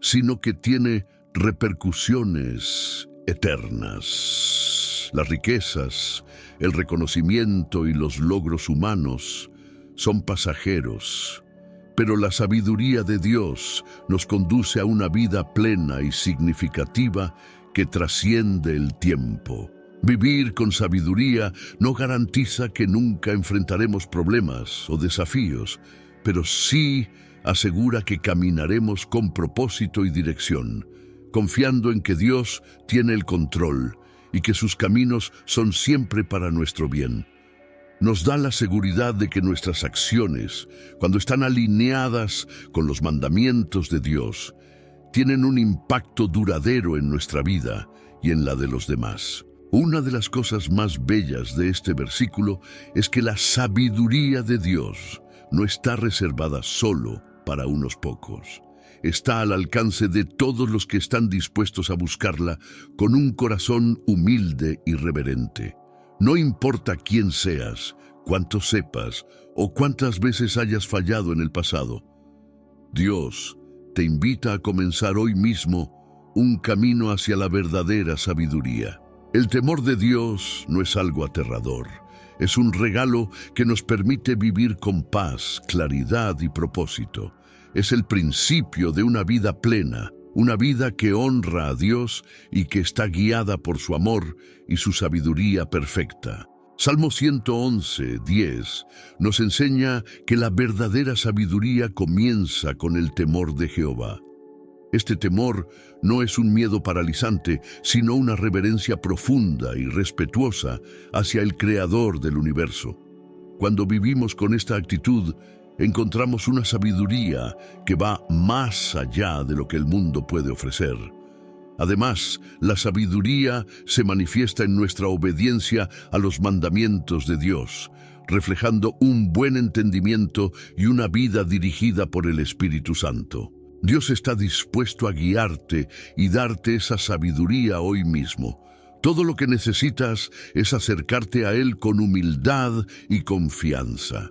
[SPEAKER 1] sino que tiene repercusiones eternas. Las riquezas, el reconocimiento y los logros humanos son pasajeros, pero la sabiduría de Dios nos conduce a una vida plena y significativa que trasciende el tiempo. Vivir con sabiduría no garantiza que nunca enfrentaremos problemas o desafíos, pero sí asegura que caminaremos con propósito y dirección, confiando en que Dios tiene el control y que sus caminos son siempre para nuestro bien. nos da la seguridad de que nuestras acciones, cuando están alineadas con los mandamientos de Dios, tienen un impacto duradero en nuestra vida y en la de los demás. Una de las cosas más bellas de este versículo es que la sabiduría de Dios no está reservada solo para unos pocos. Está al alcance de todos los que están dispuestos a buscarla con un corazón humilde y reverente. No importa quién seas, cuánto sepas o cuántas veces hayas fallado en el pasado, Dios te invita a comenzar hoy mismo un camino hacia la verdadera sabiduría. El temor de Dios no es algo aterrador. Es un regalo que nos permite vivir con paz, claridad y propósito. Es el principio de una vida plena, una vida que honra a Dios y que está guiada por su amor y su sabiduría perfecta. Salmo 111:10 nos enseña que la verdadera sabiduría comienza con el temor de Jehová. Este temor no es un miedo paralizante, sino una reverencia profunda y respetuosa hacia el Creador del universo. Cuando vivimos con esta actitud, encontramos una sabiduría que va más allá de lo que el mundo puede ofrecer. Además, la sabiduría se manifiesta en nuestra obediencia a los mandamientos de Dios, reflejando un buen entendimiento y una vida dirigida por el Espíritu Santo. Dios está dispuesto a guiarte y darte esa sabiduría hoy mismo. Todo lo que necesitas es acercarte a Él con humildad y confianza.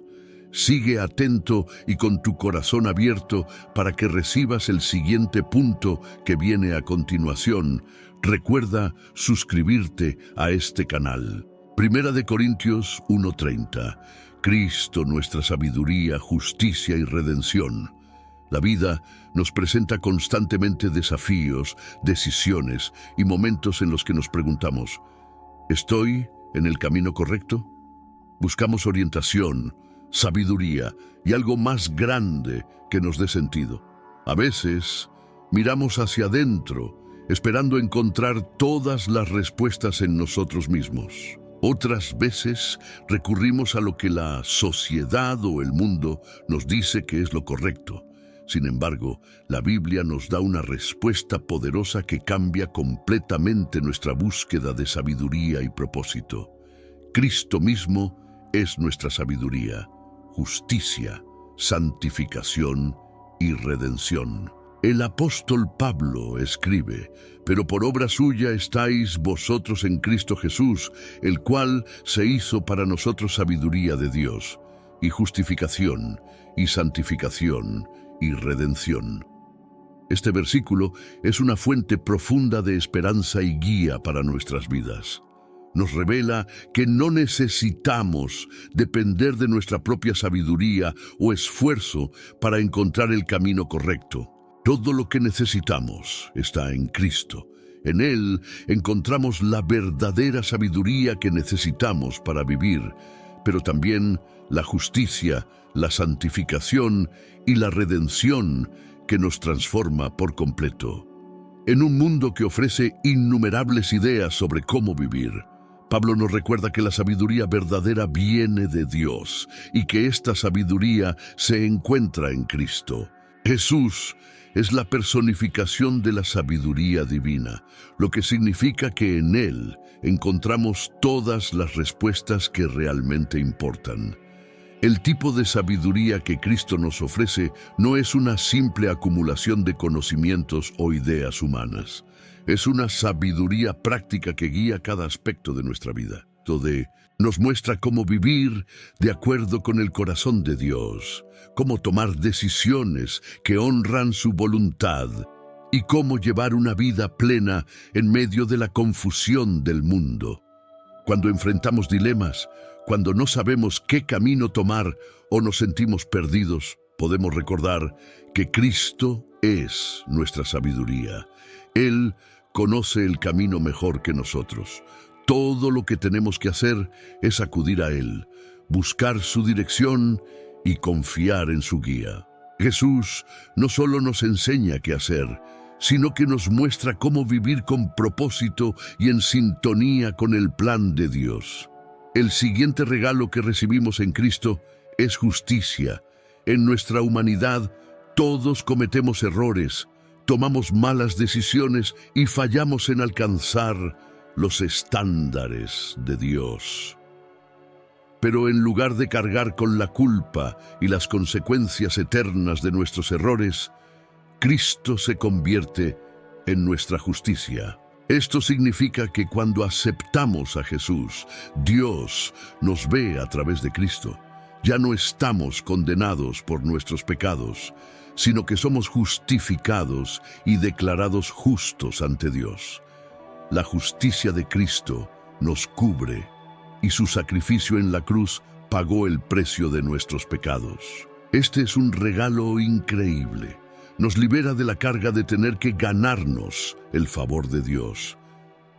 [SPEAKER 1] Sigue atento y con tu corazón abierto para que recibas el siguiente punto que viene a continuación. Recuerda suscribirte a este canal. 1 Corintios 1:30. Cristo, nuestra sabiduría, justicia y redención. La vida nos presenta constantemente desafíos, decisiones y momentos en los que nos preguntamos, ¿estoy en el camino correcto? Buscamos orientación, sabiduría y algo más grande que nos dé sentido. A veces miramos hacia adentro, esperando encontrar todas las respuestas en nosotros mismos. Otras veces recurrimos a lo que la sociedad o el mundo nos dice que es lo correcto. Sin embargo, la Biblia nos da una respuesta poderosa que cambia completamente nuestra búsqueda de sabiduría y propósito. Cristo mismo es nuestra sabiduría, justicia, santificación y redención. El apóstol Pablo escribe, pero por obra suya estáis vosotros en Cristo Jesús, el cual se hizo para nosotros sabiduría de Dios, y justificación, y santificación, y redención. Este versículo es una fuente profunda de esperanza y guía para nuestras vidas. Nos revela que no necesitamos depender de nuestra propia sabiduría o esfuerzo para encontrar el camino correcto. Todo lo que necesitamos está en Cristo. En Él encontramos la verdadera sabiduría que necesitamos para vivir, pero también la justicia, la santificación y la redención que nos transforma por completo. En un mundo que ofrece innumerables ideas sobre cómo vivir, Pablo nos recuerda que la sabiduría verdadera viene de Dios y que esta sabiduría se encuentra en Cristo. Jesús es la personificación de la sabiduría divina, lo que significa que en Él encontramos todas las respuestas que realmente importan. El tipo de sabiduría que Cristo nos ofrece no es una simple acumulación de conocimientos o ideas humanas. Es una sabiduría práctica que guía cada aspecto de nuestra vida. Nos muestra cómo vivir de acuerdo con el corazón de Dios, cómo tomar decisiones que honran su voluntad y cómo llevar una vida plena en medio de la confusión del mundo. Cuando enfrentamos dilemas, cuando no sabemos qué camino tomar o nos sentimos perdidos, podemos recordar que Cristo es nuestra sabiduría. Él conoce el camino mejor que nosotros. Todo lo que tenemos que hacer es acudir a Él, buscar su dirección y confiar en su guía. Jesús no solo nos enseña qué hacer, sino que nos muestra cómo vivir con propósito y en sintonía con el plan de Dios. El siguiente regalo que recibimos en Cristo es justicia. En nuestra humanidad, todos cometemos errores, tomamos malas decisiones y fallamos en alcanzar los estándares de Dios. Pero en lugar de cargar con la culpa y las consecuencias eternas de nuestros errores, Cristo se convierte en nuestra justicia. Esto significa que cuando aceptamos a Jesús, Dios nos ve a través de Cristo. Ya no estamos condenados por nuestros pecados, sino que somos justificados y declarados justos ante Dios. La justicia de Cristo nos cubre y su sacrificio en la cruz pagó el precio de nuestros pecados. Este es un regalo increíble. Nos libera de la carga de tener que ganarnos el favor de Dios.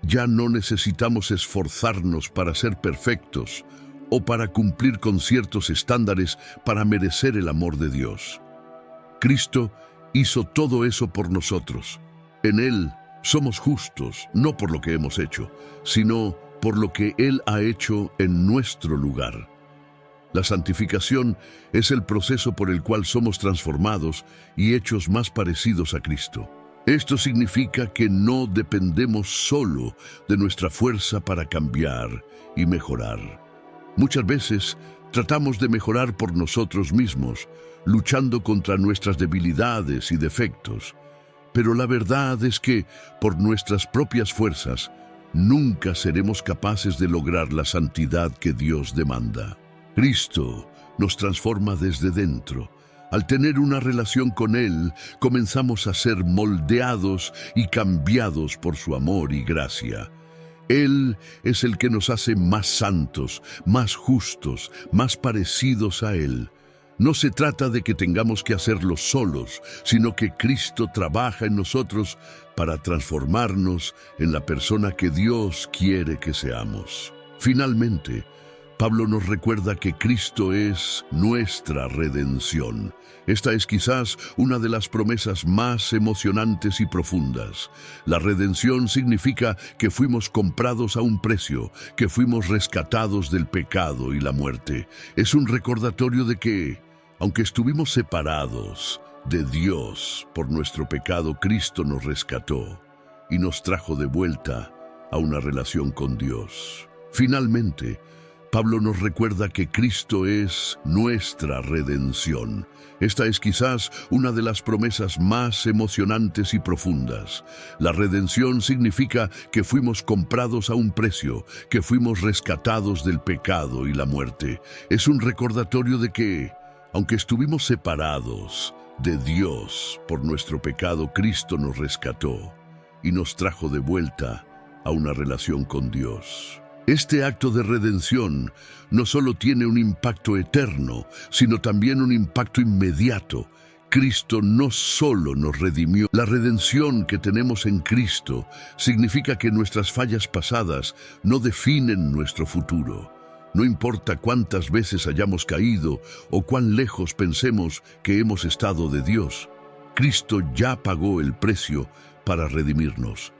[SPEAKER 1] Ya no necesitamos esforzarnos para ser perfectos o para cumplir con ciertos estándares para merecer el amor de Dios. Cristo hizo todo eso por nosotros. En Él somos justos, no por lo que hemos hecho, sino por lo que Él ha hecho en nuestro lugar. La santificación es el proceso por el cual somos transformados y hechos más parecidos a Cristo. Esto significa que no dependemos solo de nuestra fuerza para cambiar y mejorar. Muchas veces tratamos de mejorar por nosotros mismos, luchando contra nuestras debilidades y defectos. Pero la verdad es que, por nuestras propias fuerzas, nunca seremos capaces de lograr la santidad que Dios demanda. Cristo nos transforma desde dentro. Al tener una relación con Él, comenzamos a ser moldeados y cambiados por su amor y gracia. Él es el que nos hace más santos, más justos, más parecidos a Él. No se trata de que tengamos que hacerlo solos, sino que Cristo trabaja en nosotros para transformarnos en la persona que Dios quiere que seamos. Finalmente, Pablo nos recuerda que Cristo es nuestra redención. Esta es quizás una de las promesas más emocionantes y profundas. La redención significa que fuimos comprados a un precio, que fuimos rescatados del pecado y la muerte. Es un recordatorio de que, aunque estuvimos separados de Dios por nuestro pecado, Cristo nos rescató y nos trajo de vuelta a una relación con Dios. Finalmente, Pablo nos recuerda que Cristo es nuestra redención. Esta es quizás una de las promesas más emocionantes y profundas. La redención significa que fuimos comprados a un precio, que fuimos rescatados del pecado y la muerte. Es un recordatorio de que, aunque estuvimos separados de Dios por nuestro pecado, Cristo nos rescató y nos trajo de vuelta a una relación con Dios. Este acto de redención no solo tiene un impacto eterno, sino también un impacto inmediato. Cristo no solo nos redimió. La redención que tenemos en Cristo significa que nuestras fallas pasadas no definen nuestro futuro. No importa cuántas veces hayamos caído o cuán lejos pensemos que hemos estado de Dios, Cristo ya pagó el precio para redimirnos.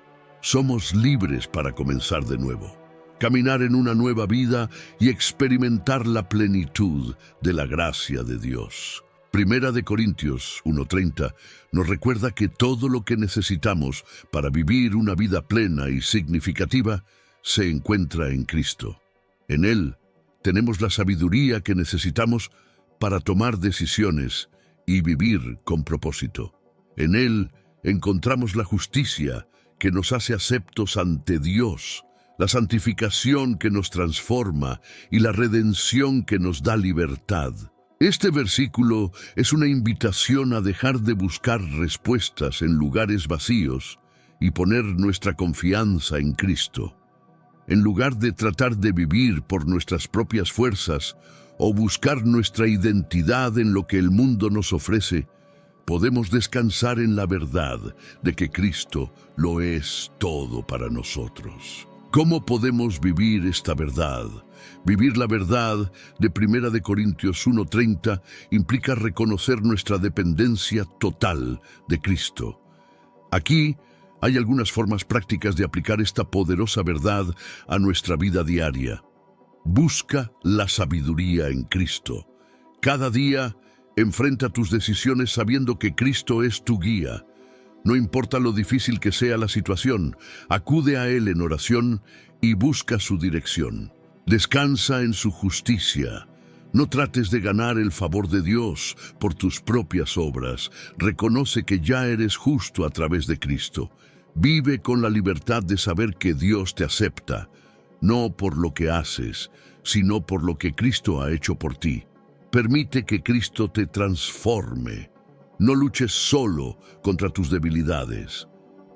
[SPEAKER 1] Somos libres para comenzar de nuevo, caminar en una nueva vida y experimentar la plenitud de la gracia de Dios. Primera de Corintios 1:30 nos recuerda que todo lo que necesitamos para vivir una vida plena y significativa se encuentra en Cristo. En Él tenemos la sabiduría que necesitamos para tomar decisiones y vivir con propósito. En Él encontramos la justicia que nos hace aceptos ante Dios, la santificación que nos transforma y la redención que nos da libertad. Este versículo es una invitación a dejar de buscar respuestas en lugares vacíos y poner nuestra confianza en Cristo. En lugar de tratar de vivir por nuestras propias fuerzas o buscar nuestra identidad en lo que el mundo nos ofrece, podemos descansar en la verdad de que Cristo lo es todo para nosotros. ¿Cómo podemos vivir esta verdad? Vivir la verdad de Primera de Corintios 1:30 implica reconocer nuestra dependencia total de Cristo. Aquí hay algunas formas prácticas de aplicar esta poderosa verdad a nuestra vida diaria. Busca la sabiduría en Cristo. Cada día, enfrenta tus decisiones sabiendo que Cristo es tu guía. No importa lo difícil que sea la situación, acude a Él en oración y busca su dirección. Descansa en su justicia. No trates de ganar el favor de Dios por tus propias obras. Reconoce que ya eres justo a través de Cristo. Vive con la libertad de saber que Dios te acepta, no por lo que haces, sino por lo que Cristo ha hecho por ti. Permite que Cristo te transforme. No luches solo contra tus debilidades.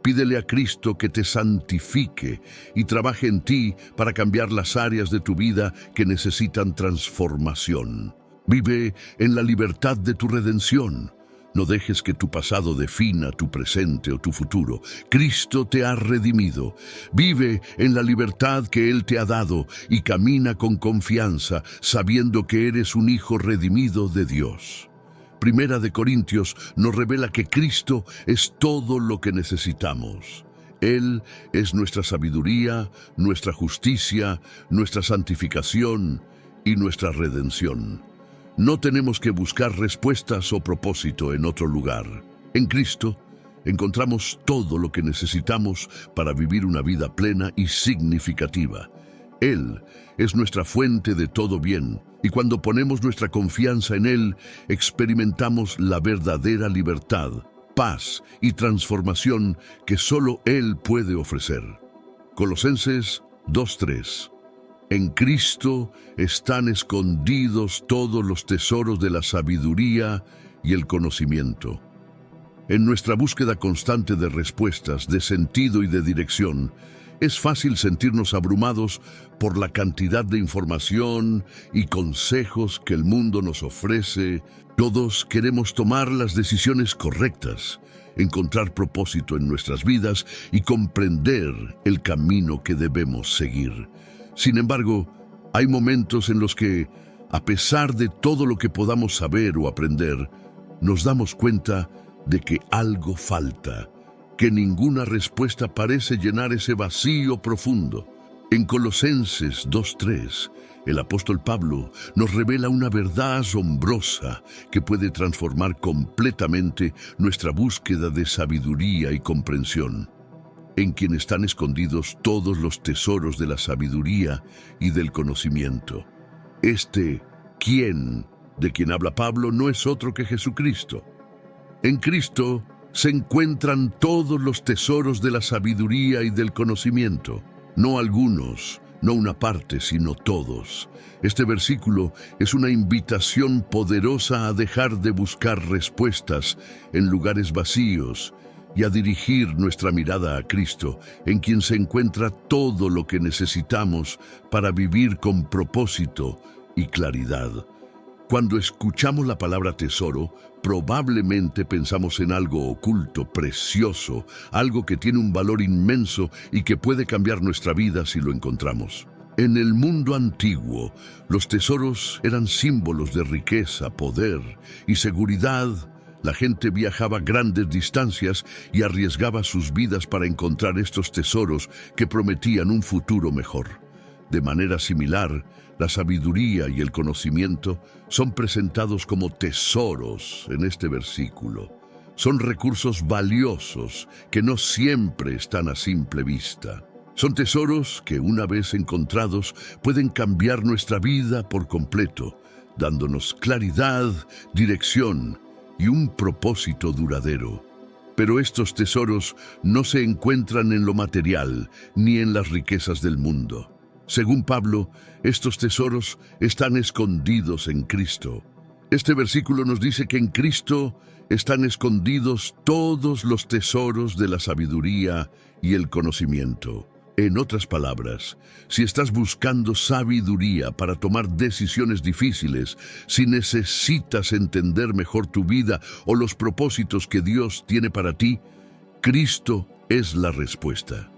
[SPEAKER 1] Pídele a Cristo que te santifique y trabaje en ti para cambiar las áreas de tu vida que necesitan transformación. Vive en la libertad de tu redención. No dejes que tu pasado defina tu presente o tu futuro. Cristo te ha redimido. Vive en la libertad que Él te ha dado y camina con confianza, sabiendo que eres un hijo redimido de Dios. Primera de Corintios nos revela que Cristo es todo lo que necesitamos. Él es nuestra sabiduría, nuestra justicia, nuestra santificación y nuestra redención. No tenemos que buscar respuestas o propósito en otro lugar. En Cristo encontramos todo lo que necesitamos para vivir una vida plena y significativa. Él es nuestra fuente de todo bien, y cuando ponemos nuestra confianza en Él, experimentamos la verdadera libertad, paz y transformación que solo Él puede ofrecer. Colosenses 2:3. En Cristo están escondidos todos los tesoros de la sabiduría y el conocimiento. En nuestra búsqueda constante de respuestas, de sentido y de dirección, es fácil sentirnos abrumados por la cantidad de información y consejos que el mundo nos ofrece. Todos queremos tomar las decisiones correctas, encontrar propósito en nuestras vidas y comprender el camino que debemos seguir. Sin embargo, hay momentos en los que, a pesar de todo lo que podamos saber o aprender, nos damos cuenta de que algo falta, que ninguna respuesta parece llenar ese vacío profundo. En Colosenses 2:3, el apóstol Pablo nos revela una verdad asombrosa que puede transformar completamente nuestra búsqueda de sabiduría y comprensión. En quien están escondidos todos los tesoros de la sabiduría y del conocimiento. Este ¿quién? De quien habla Pablo no es otro que Jesucristo. En Cristo se encuentran todos los tesoros de la sabiduría y del conocimiento. No algunos, no una parte, sino todos. Este versículo es una invitación poderosa a dejar de buscar respuestas en lugares vacíos y a dirigir nuestra mirada a Cristo, en quien se encuentra todo lo que necesitamos para vivir con propósito y claridad. Cuando escuchamos la palabra tesoro, probablemente pensamos en algo oculto, precioso, algo que tiene un valor inmenso y que puede cambiar nuestra vida si lo encontramos. En el mundo antiguo, los tesoros eran símbolos de riqueza, poder y seguridad. La gente viajaba grandes distancias y arriesgaba sus vidas para encontrar estos tesoros que prometían un futuro mejor. De manera similar, la sabiduría y el conocimiento son presentados como tesoros en este versículo. Son recursos valiosos que no siempre están a simple vista. Son tesoros que, una vez encontrados, pueden cambiar nuestra vida por completo, dándonos claridad, dirección y un propósito duradero. Pero estos tesoros no se encuentran en lo material ni en las riquezas del mundo. Según Pablo, estos tesoros están escondidos en Cristo. Este versículo nos dice que en Cristo están escondidos todos los tesoros de la sabiduría y el conocimiento. En otras palabras, si estás buscando sabiduría para tomar decisiones difíciles, si necesitas entender mejor tu vida o los propósitos que Dios tiene para ti, Cristo es la respuesta.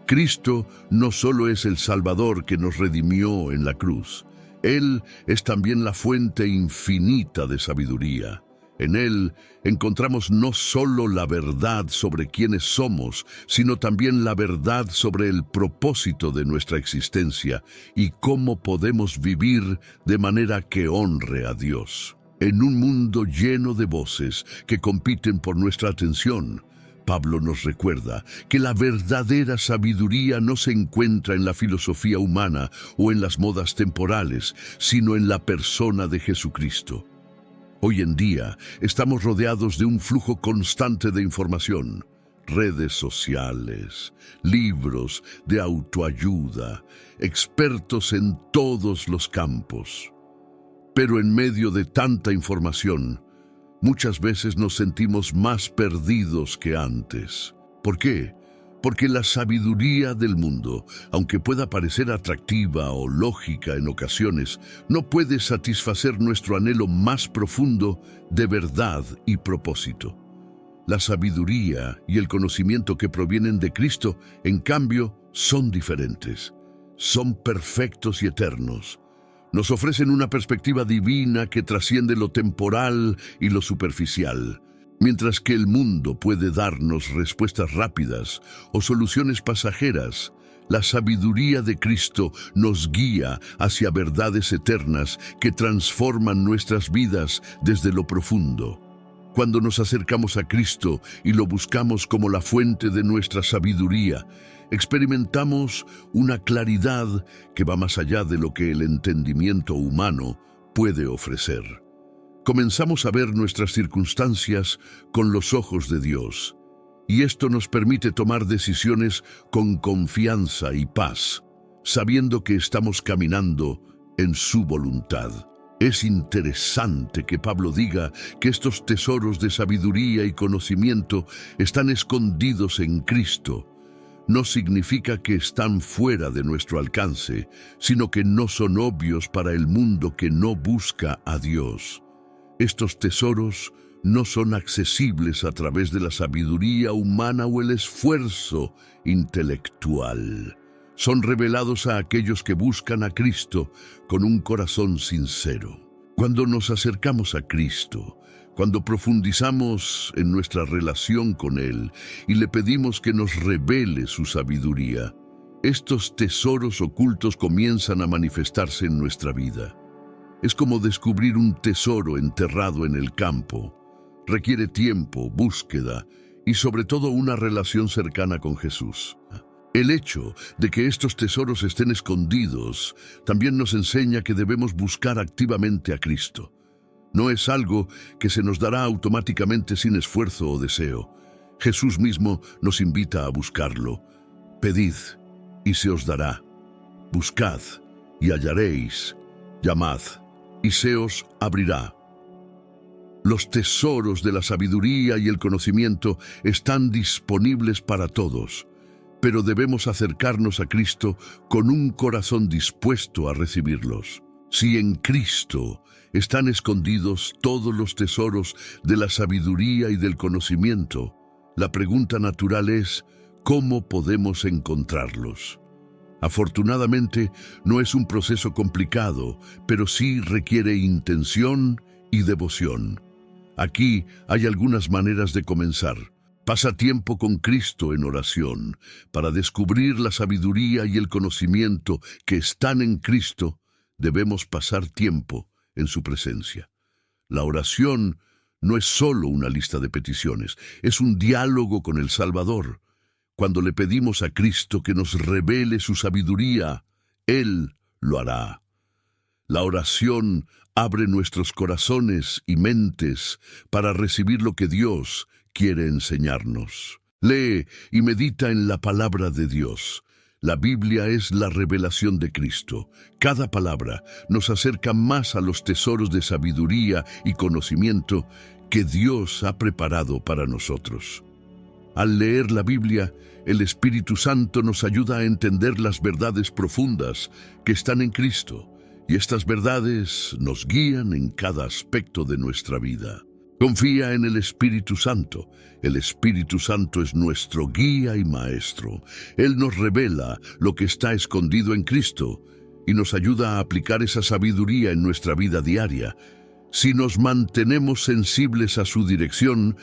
[SPEAKER 1] Cristo no solo es el Salvador que nos redimió en la cruz, Él es también la fuente infinita de sabiduría. En él encontramos no solo la verdad sobre quiénes somos, sino también la verdad sobre el propósito de nuestra existencia y cómo podemos vivir de manera que honre a Dios. En un mundo lleno de voces que compiten por nuestra atención, Pablo nos recuerda que la verdadera sabiduría no se encuentra en la filosofía humana o en las modas temporales, sino en la persona de Jesucristo. Hoy en día estamos rodeados de un flujo constante de información, redes sociales, libros de autoayuda, expertos en todos los campos. Pero en medio de tanta información, muchas veces nos sentimos más perdidos que antes. ¿Por qué? Porque la sabiduría del mundo, aunque pueda parecer atractiva o lógica en ocasiones, no puede satisfacer nuestro anhelo más profundo de verdad y propósito. La sabiduría y el conocimiento que provienen de Cristo, en cambio, son diferentes. Son perfectos y eternos. Nos ofrecen una perspectiva divina que trasciende lo temporal y lo superficial. Mientras que el mundo puede darnos respuestas rápidas o soluciones pasajeras, la sabiduría de Cristo nos guía hacia verdades eternas que transforman nuestras vidas desde lo profundo. Cuando nos acercamos a Cristo y lo buscamos como la fuente de nuestra sabiduría, experimentamos una claridad que va más allá de lo que el entendimiento humano puede ofrecer. Comenzamos a ver nuestras circunstancias con los ojos de Dios, y esto nos permite tomar decisiones con confianza y paz, sabiendo que estamos caminando en su voluntad. Es interesante que Pablo diga que estos tesoros de sabiduría y conocimiento están escondidos en Cristo. No significa que están fuera de nuestro alcance, sino que no son obvios para el mundo que no busca a Dios. Estos tesoros no son accesibles a través de la sabiduría humana o el esfuerzo intelectual. Son revelados a aquellos que buscan a Cristo con un corazón sincero. Cuando nos acercamos a Cristo, cuando profundizamos en nuestra relación con Él y le pedimos que nos revele su sabiduría, estos tesoros ocultos comienzan a manifestarse en nuestra vida. Es como descubrir un tesoro enterrado en el campo. Requiere tiempo, búsqueda y sobre todo una relación cercana con Jesús. El hecho de que estos tesoros estén escondidos también nos enseña que debemos buscar activamente a Cristo. No es algo que se nos dará automáticamente sin esfuerzo o deseo. Jesús mismo nos invita a buscarlo. Pedid y se os dará. Buscad y hallaréis. Llamad y se os abrirá. Los tesoros de la sabiduría y el conocimiento están disponibles para todos, pero debemos acercarnos a Cristo con un corazón dispuesto a recibirlos. Si en Cristo están escondidos todos los tesoros de la sabiduría y del conocimiento, la pregunta natural es, ¿cómo podemos encontrarlos? Afortunadamente, no es un proceso complicado, pero sí requiere intención y devoción. Aquí hay algunas maneras de comenzar. Pasa tiempo con Cristo en oración. Para descubrir la sabiduría y el conocimiento que están en Cristo, debemos pasar tiempo en su presencia. La oración no es solo una lista de peticiones, es un diálogo con el Salvador. Cuando le pedimos a Cristo que nos revele su sabiduría, Él lo hará. La oración abre nuestros corazones y mentes para recibir lo que Dios quiere enseñarnos. Lee y medita en la palabra de Dios. La Biblia es la revelación de Cristo. Cada palabra nos acerca más a los tesoros de sabiduría y conocimiento que Dios ha preparado para nosotros. Al leer la Biblia, el Espíritu Santo nos ayuda a entender las verdades profundas que están en Cristo, y estas verdades nos guían en cada aspecto de nuestra vida. Confía en el Espíritu Santo. El Espíritu Santo es nuestro guía y maestro. Él nos revela lo que está escondido en Cristo y nos ayuda a aplicar esa sabiduría en nuestra vida diaria. Si nos mantenemos sensibles a su dirección,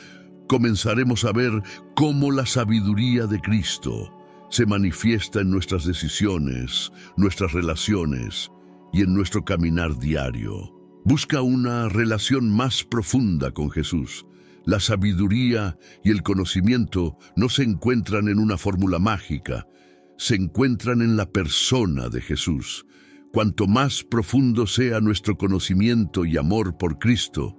[SPEAKER 1] comenzaremos a ver cómo la sabiduría de Cristo se manifiesta en nuestras decisiones, nuestras relaciones y en nuestro caminar diario. Busca una relación más profunda con Jesús. La sabiduría y el conocimiento no se encuentran en una fórmula mágica, se encuentran en la persona de Jesús. Cuanto más profundo sea nuestro conocimiento y amor por Cristo,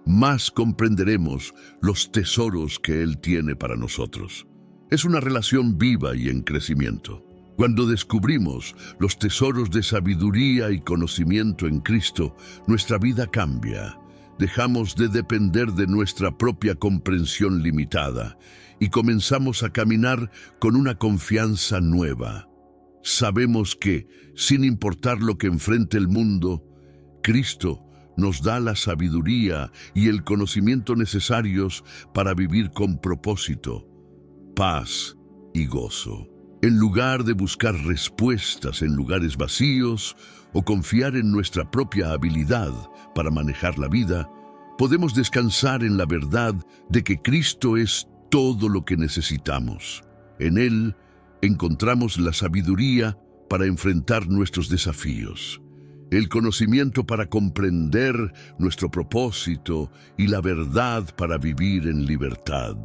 [SPEAKER 1] más comprenderemos los tesoros que Él tiene para nosotros. Es una relación viva y en crecimiento. Cuando descubrimos los tesoros de sabiduría y conocimiento en Cristo, nuestra vida cambia. Dejamos de depender de nuestra propia comprensión limitada y comenzamos a caminar con una confianza nueva. Sabemos que, sin importar lo que enfrente el mundo, Cristo nos da la sabiduría y el conocimiento necesarios para vivir con propósito, paz y gozo. En lugar de buscar respuestas en lugares vacíos o confiar en nuestra propia habilidad para manejar la vida, podemos descansar en la verdad de que Cristo es todo lo que necesitamos. En Él encontramos la sabiduría para enfrentar nuestros desafíos, el conocimiento para comprender nuestro propósito y la verdad para vivir en libertad.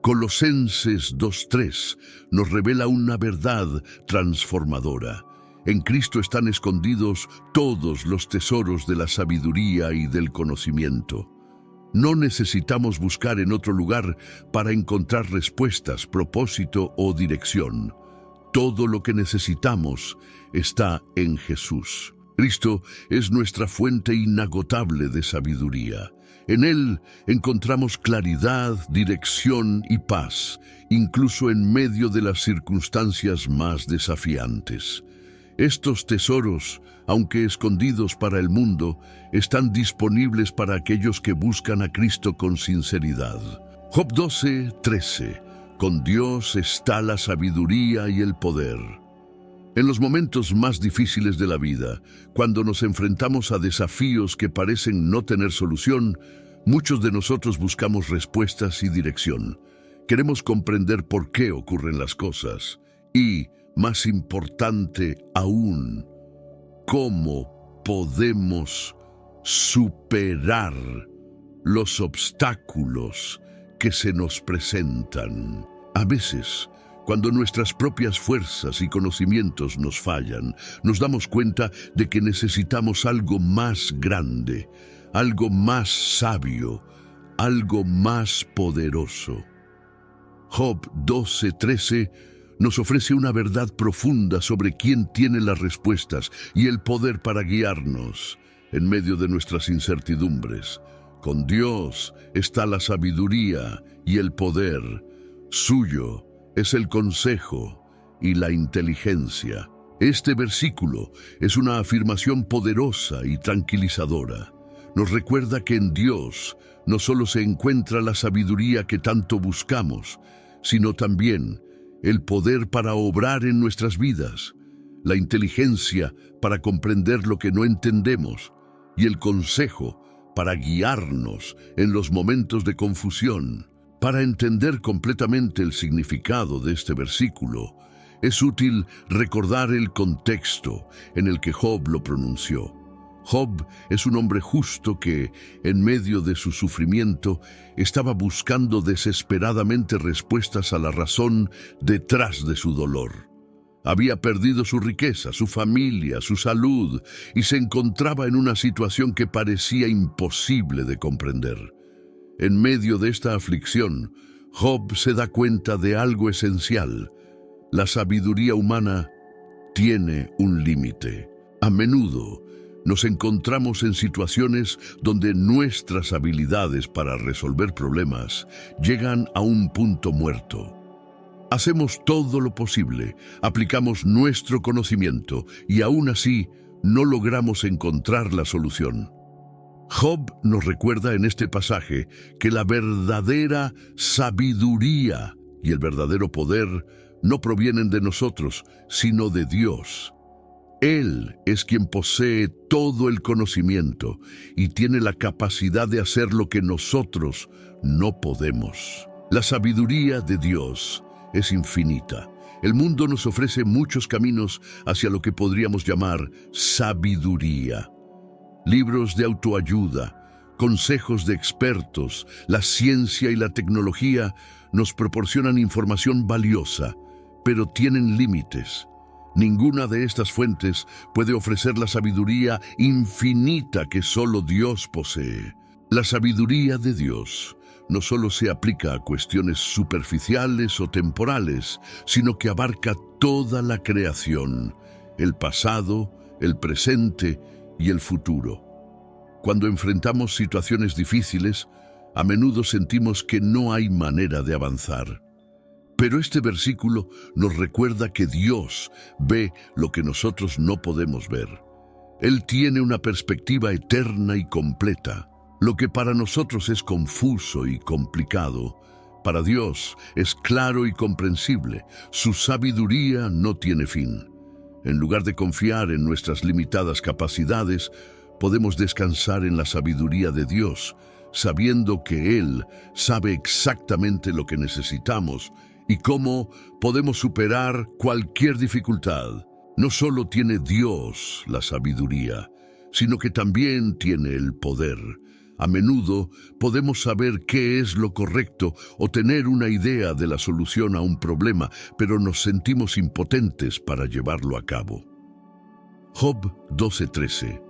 [SPEAKER 1] Colosenses 2:3 nos revela una verdad transformadora. En Cristo están escondidos todos los tesoros de la sabiduría y del conocimiento. No necesitamos buscar en otro lugar para encontrar respuestas, propósito o dirección. Todo lo que necesitamos está en Jesús. Cristo es nuestra fuente inagotable de sabiduría. En Él encontramos claridad, dirección y paz, incluso en medio de las circunstancias más desafiantes. Estos tesoros, aunque escondidos para el mundo, están disponibles para aquellos que buscan a Cristo con sinceridad. Job 12:13. Con Dios está la sabiduría y el poder. En los momentos más difíciles de la vida, cuando nos enfrentamos a desafíos que parecen no tener solución, muchos de nosotros buscamos respuestas y dirección. Queremos comprender por qué ocurren las cosas y, más importante aún, cómo podemos superar los obstáculos que se nos presentan. A veces, cuando nuestras propias fuerzas y conocimientos nos fallan, nos damos cuenta de que necesitamos algo más grande, algo más sabio, algo más poderoso. Job 12:13 nos ofrece una verdad profunda sobre quién tiene las respuestas y el poder para guiarnos en medio de nuestras incertidumbres. Con Dios está la sabiduría y el poder. Suyo es el consejo y la inteligencia. Este versículo es una afirmación poderosa y tranquilizadora. Nos recuerda que en Dios no solo se encuentra la sabiduría que tanto buscamos, sino también el poder para obrar en nuestras vidas, la inteligencia para comprender lo que no entendemos y el consejo para guiarnos en los momentos de confusión. Para entender completamente el significado de este versículo, es útil recordar el contexto en el que Job lo pronunció. Job es un hombre justo que, en medio de su sufrimiento, estaba buscando desesperadamente respuestas a la razón detrás de su dolor. Había perdido su riqueza, su familia, su salud, y se encontraba en una situación que parecía imposible de comprender. En medio de esta aflicción, Job se da cuenta de algo esencial. La sabiduría humana tiene un límite. A menudo nos encontramos en situaciones donde nuestras habilidades para resolver problemas llegan a un punto muerto. Hacemos todo lo posible, aplicamos nuestro conocimiento y aún así no logramos encontrar la solución. Job nos recuerda en este pasaje que la verdadera sabiduría y el verdadero poder no provienen de nosotros, sino de Dios. Él es quien posee todo el conocimiento y tiene la capacidad de hacer lo que nosotros no podemos. La sabiduría de Dios es infinita. El mundo nos ofrece muchos caminos hacia lo que podríamos llamar sabiduría. Libros de autoayuda, consejos de expertos, la ciencia y la tecnología nos proporcionan información valiosa, pero tienen límites. Ninguna de estas fuentes puede ofrecer la sabiduría infinita que solo Dios posee. La sabiduría de Dios no solo se aplica a cuestiones superficiales o temporales, sino que abarca toda la creación, el pasado, el presente y el futuro. Cuando enfrentamos situaciones difíciles, a menudo sentimos que no hay manera de avanzar. Pero este versículo nos recuerda que Dios ve lo que nosotros no podemos ver. Él tiene una perspectiva eterna y completa. Lo que para nosotros es confuso y complicado, para Dios es claro y comprensible. Su sabiduría no tiene fin. En lugar de confiar en nuestras limitadas capacidades, podemos descansar en la sabiduría de Dios, sabiendo que Él sabe exactamente lo que necesitamos y cómo podemos superar cualquier dificultad. No solo tiene Dios la sabiduría, sino que también tiene el poder. A menudo podemos saber qué es lo correcto o tener una idea de la solución a un problema, pero nos sentimos impotentes para llevarlo a cabo. Job 12:13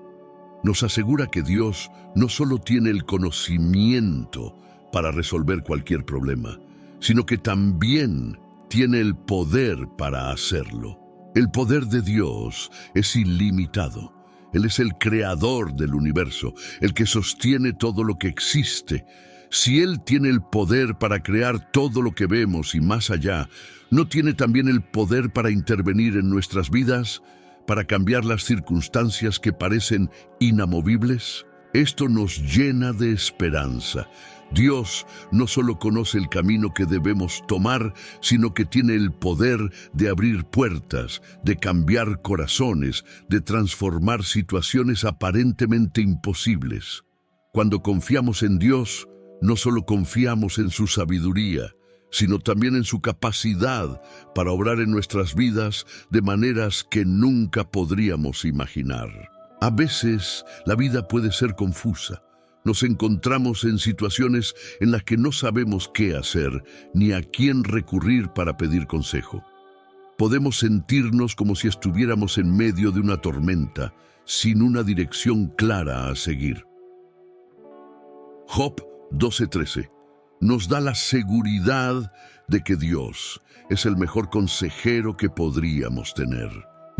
[SPEAKER 1] nos asegura que Dios no solo tiene el conocimiento para resolver cualquier problema, sino que también tiene el poder para hacerlo. El poder de Dios es ilimitado. Él es el creador del universo, el que sostiene todo lo que existe. Si Él tiene el poder para crear todo lo que vemos y más allá, ¿no tiene también el poder para intervenir en nuestras vidas, para cambiar las circunstancias que parecen inamovibles? Esto nos llena de esperanza. Dios no solo conoce el camino que debemos tomar, sino que tiene el poder de abrir puertas, de cambiar corazones, de transformar situaciones aparentemente imposibles. Cuando confiamos en Dios, no solo confiamos en su sabiduría, sino también en su capacidad para obrar en nuestras vidas de maneras que nunca podríamos imaginar. A veces la vida puede ser confusa. Nos encontramos en situaciones en las que no sabemos qué hacer ni a quién recurrir para pedir consejo. Podemos sentirnos como si estuviéramos en medio de una tormenta, sin una dirección clara a seguir. Job 12:13 nos da la seguridad de que Dios es el mejor consejero que podríamos tener.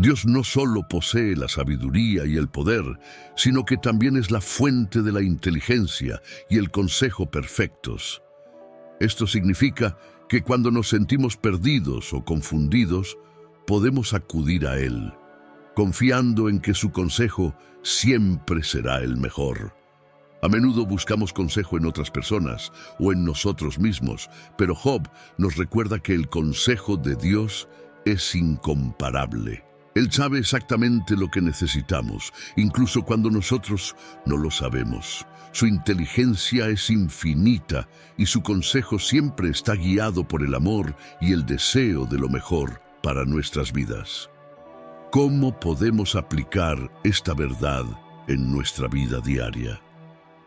[SPEAKER 1] Dios no solo posee la sabiduría y el poder, sino que también es la fuente de la inteligencia y el consejo perfectos. Esto significa que cuando nos sentimos perdidos o confundidos, podemos acudir a Él, confiando en que su consejo siempre será el mejor. A menudo buscamos consejo en otras personas o en nosotros mismos, pero Job nos recuerda que el consejo de Dios es incomparable. Él sabe exactamente lo que necesitamos, incluso cuando nosotros no lo sabemos. Su inteligencia es infinita y su consejo siempre está guiado por el amor y el deseo de lo mejor para nuestras vidas. ¿Cómo podemos aplicar esta verdad en nuestra vida diaria?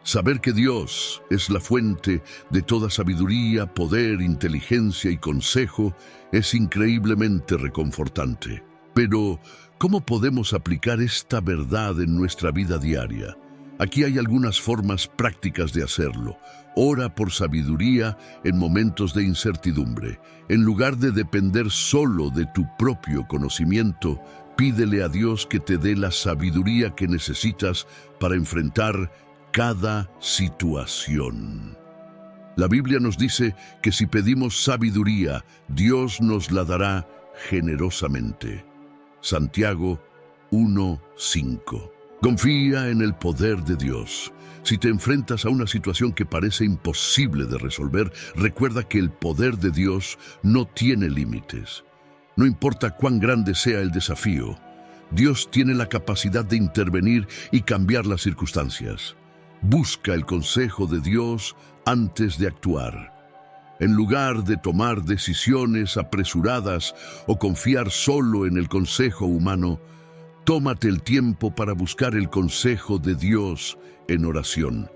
[SPEAKER 1] Saber que Dios es la fuente de toda sabiduría, poder, inteligencia y consejo es increíblemente reconfortante. Pero, ¿cómo podemos aplicar esta verdad en nuestra vida diaria? Aquí hay algunas formas prácticas de hacerlo. Ora por sabiduría en momentos de incertidumbre. En lugar de depender solo de tu propio conocimiento, pídele a Dios que te dé la sabiduría que necesitas para enfrentar cada situación. La Biblia nos dice que si pedimos sabiduría, Dios nos la dará generosamente. Santiago 1:5. Confía en el poder de Dios. Si te enfrentas a una situación que parece imposible de resolver, recuerda que el poder de Dios no tiene límites. No importa cuán grande sea el desafío, Dios tiene la capacidad de intervenir y cambiar las circunstancias. Busca el consejo de Dios antes de actuar. En lugar de tomar decisiones apresuradas o confiar solo en el consejo humano, tómate el tiempo para buscar el consejo de Dios en oración.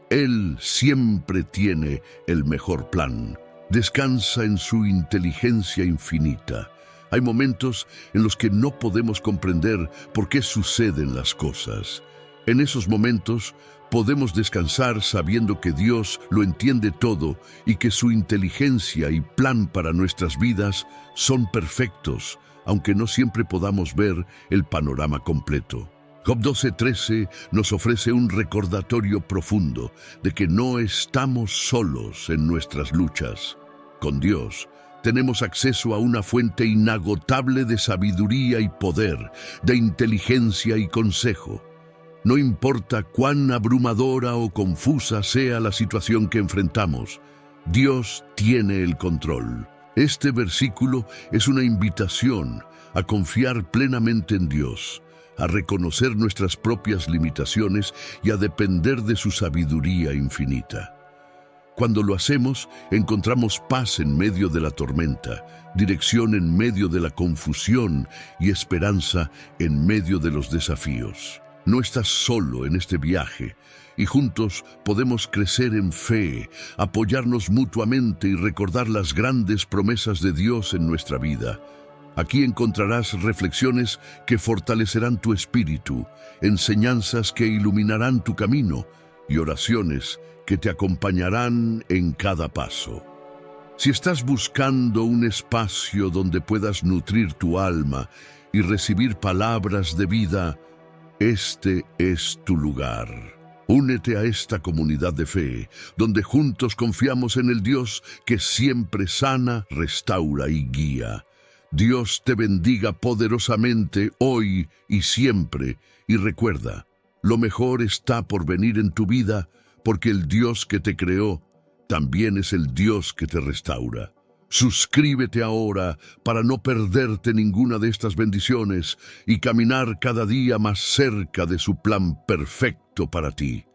[SPEAKER 1] Él siempre tiene el mejor plan. Descansa en su inteligencia infinita. Hay momentos en los que no podemos comprender por qué suceden las cosas. En esos momentos podemos descansar sabiendo que Dios lo entiende todo y que su inteligencia y plan para nuestras vidas son perfectos, aunque no siempre podamos ver el panorama completo. Job 12:13 nos ofrece un recordatorio profundo de que no estamos solos en nuestras luchas. Con Dios tenemos acceso a una fuente inagotable de sabiduría y poder, de inteligencia y consejo. No importa cuán abrumadora o confusa sea la situación que enfrentamos, Dios tiene el control. Este versículo es una invitación a confiar plenamente en Dios, a reconocer nuestras propias limitaciones y a depender de su sabiduría infinita. Cuando lo hacemos, encontramos paz en medio de la tormenta, dirección en medio de la confusión y esperanza en medio de los desafíos. No estás solo en este viaje y juntos podemos crecer en fe, apoyarnos mutuamente y recordar las grandes promesas de Dios en nuestra vida. Aquí encontrarás reflexiones que fortalecerán tu espíritu, enseñanzas que iluminarán tu camino y oraciones que te acompañarán en cada paso. Si estás buscando un espacio donde puedas nutrir tu alma y recibir palabras de vida, este es tu lugar. Únete a esta comunidad de fe, donde juntos confiamos en el Dios que siempre sana, restaura y guía. Dios te bendiga poderosamente hoy y siempre, y recuerda, lo mejor está por venir en tu vida, porque el Dios que te creó también es el Dios que te restaura. Suscríbete ahora para no perderte ninguna de estas bendiciones y caminar cada día más cerca de su plan perfecto para ti.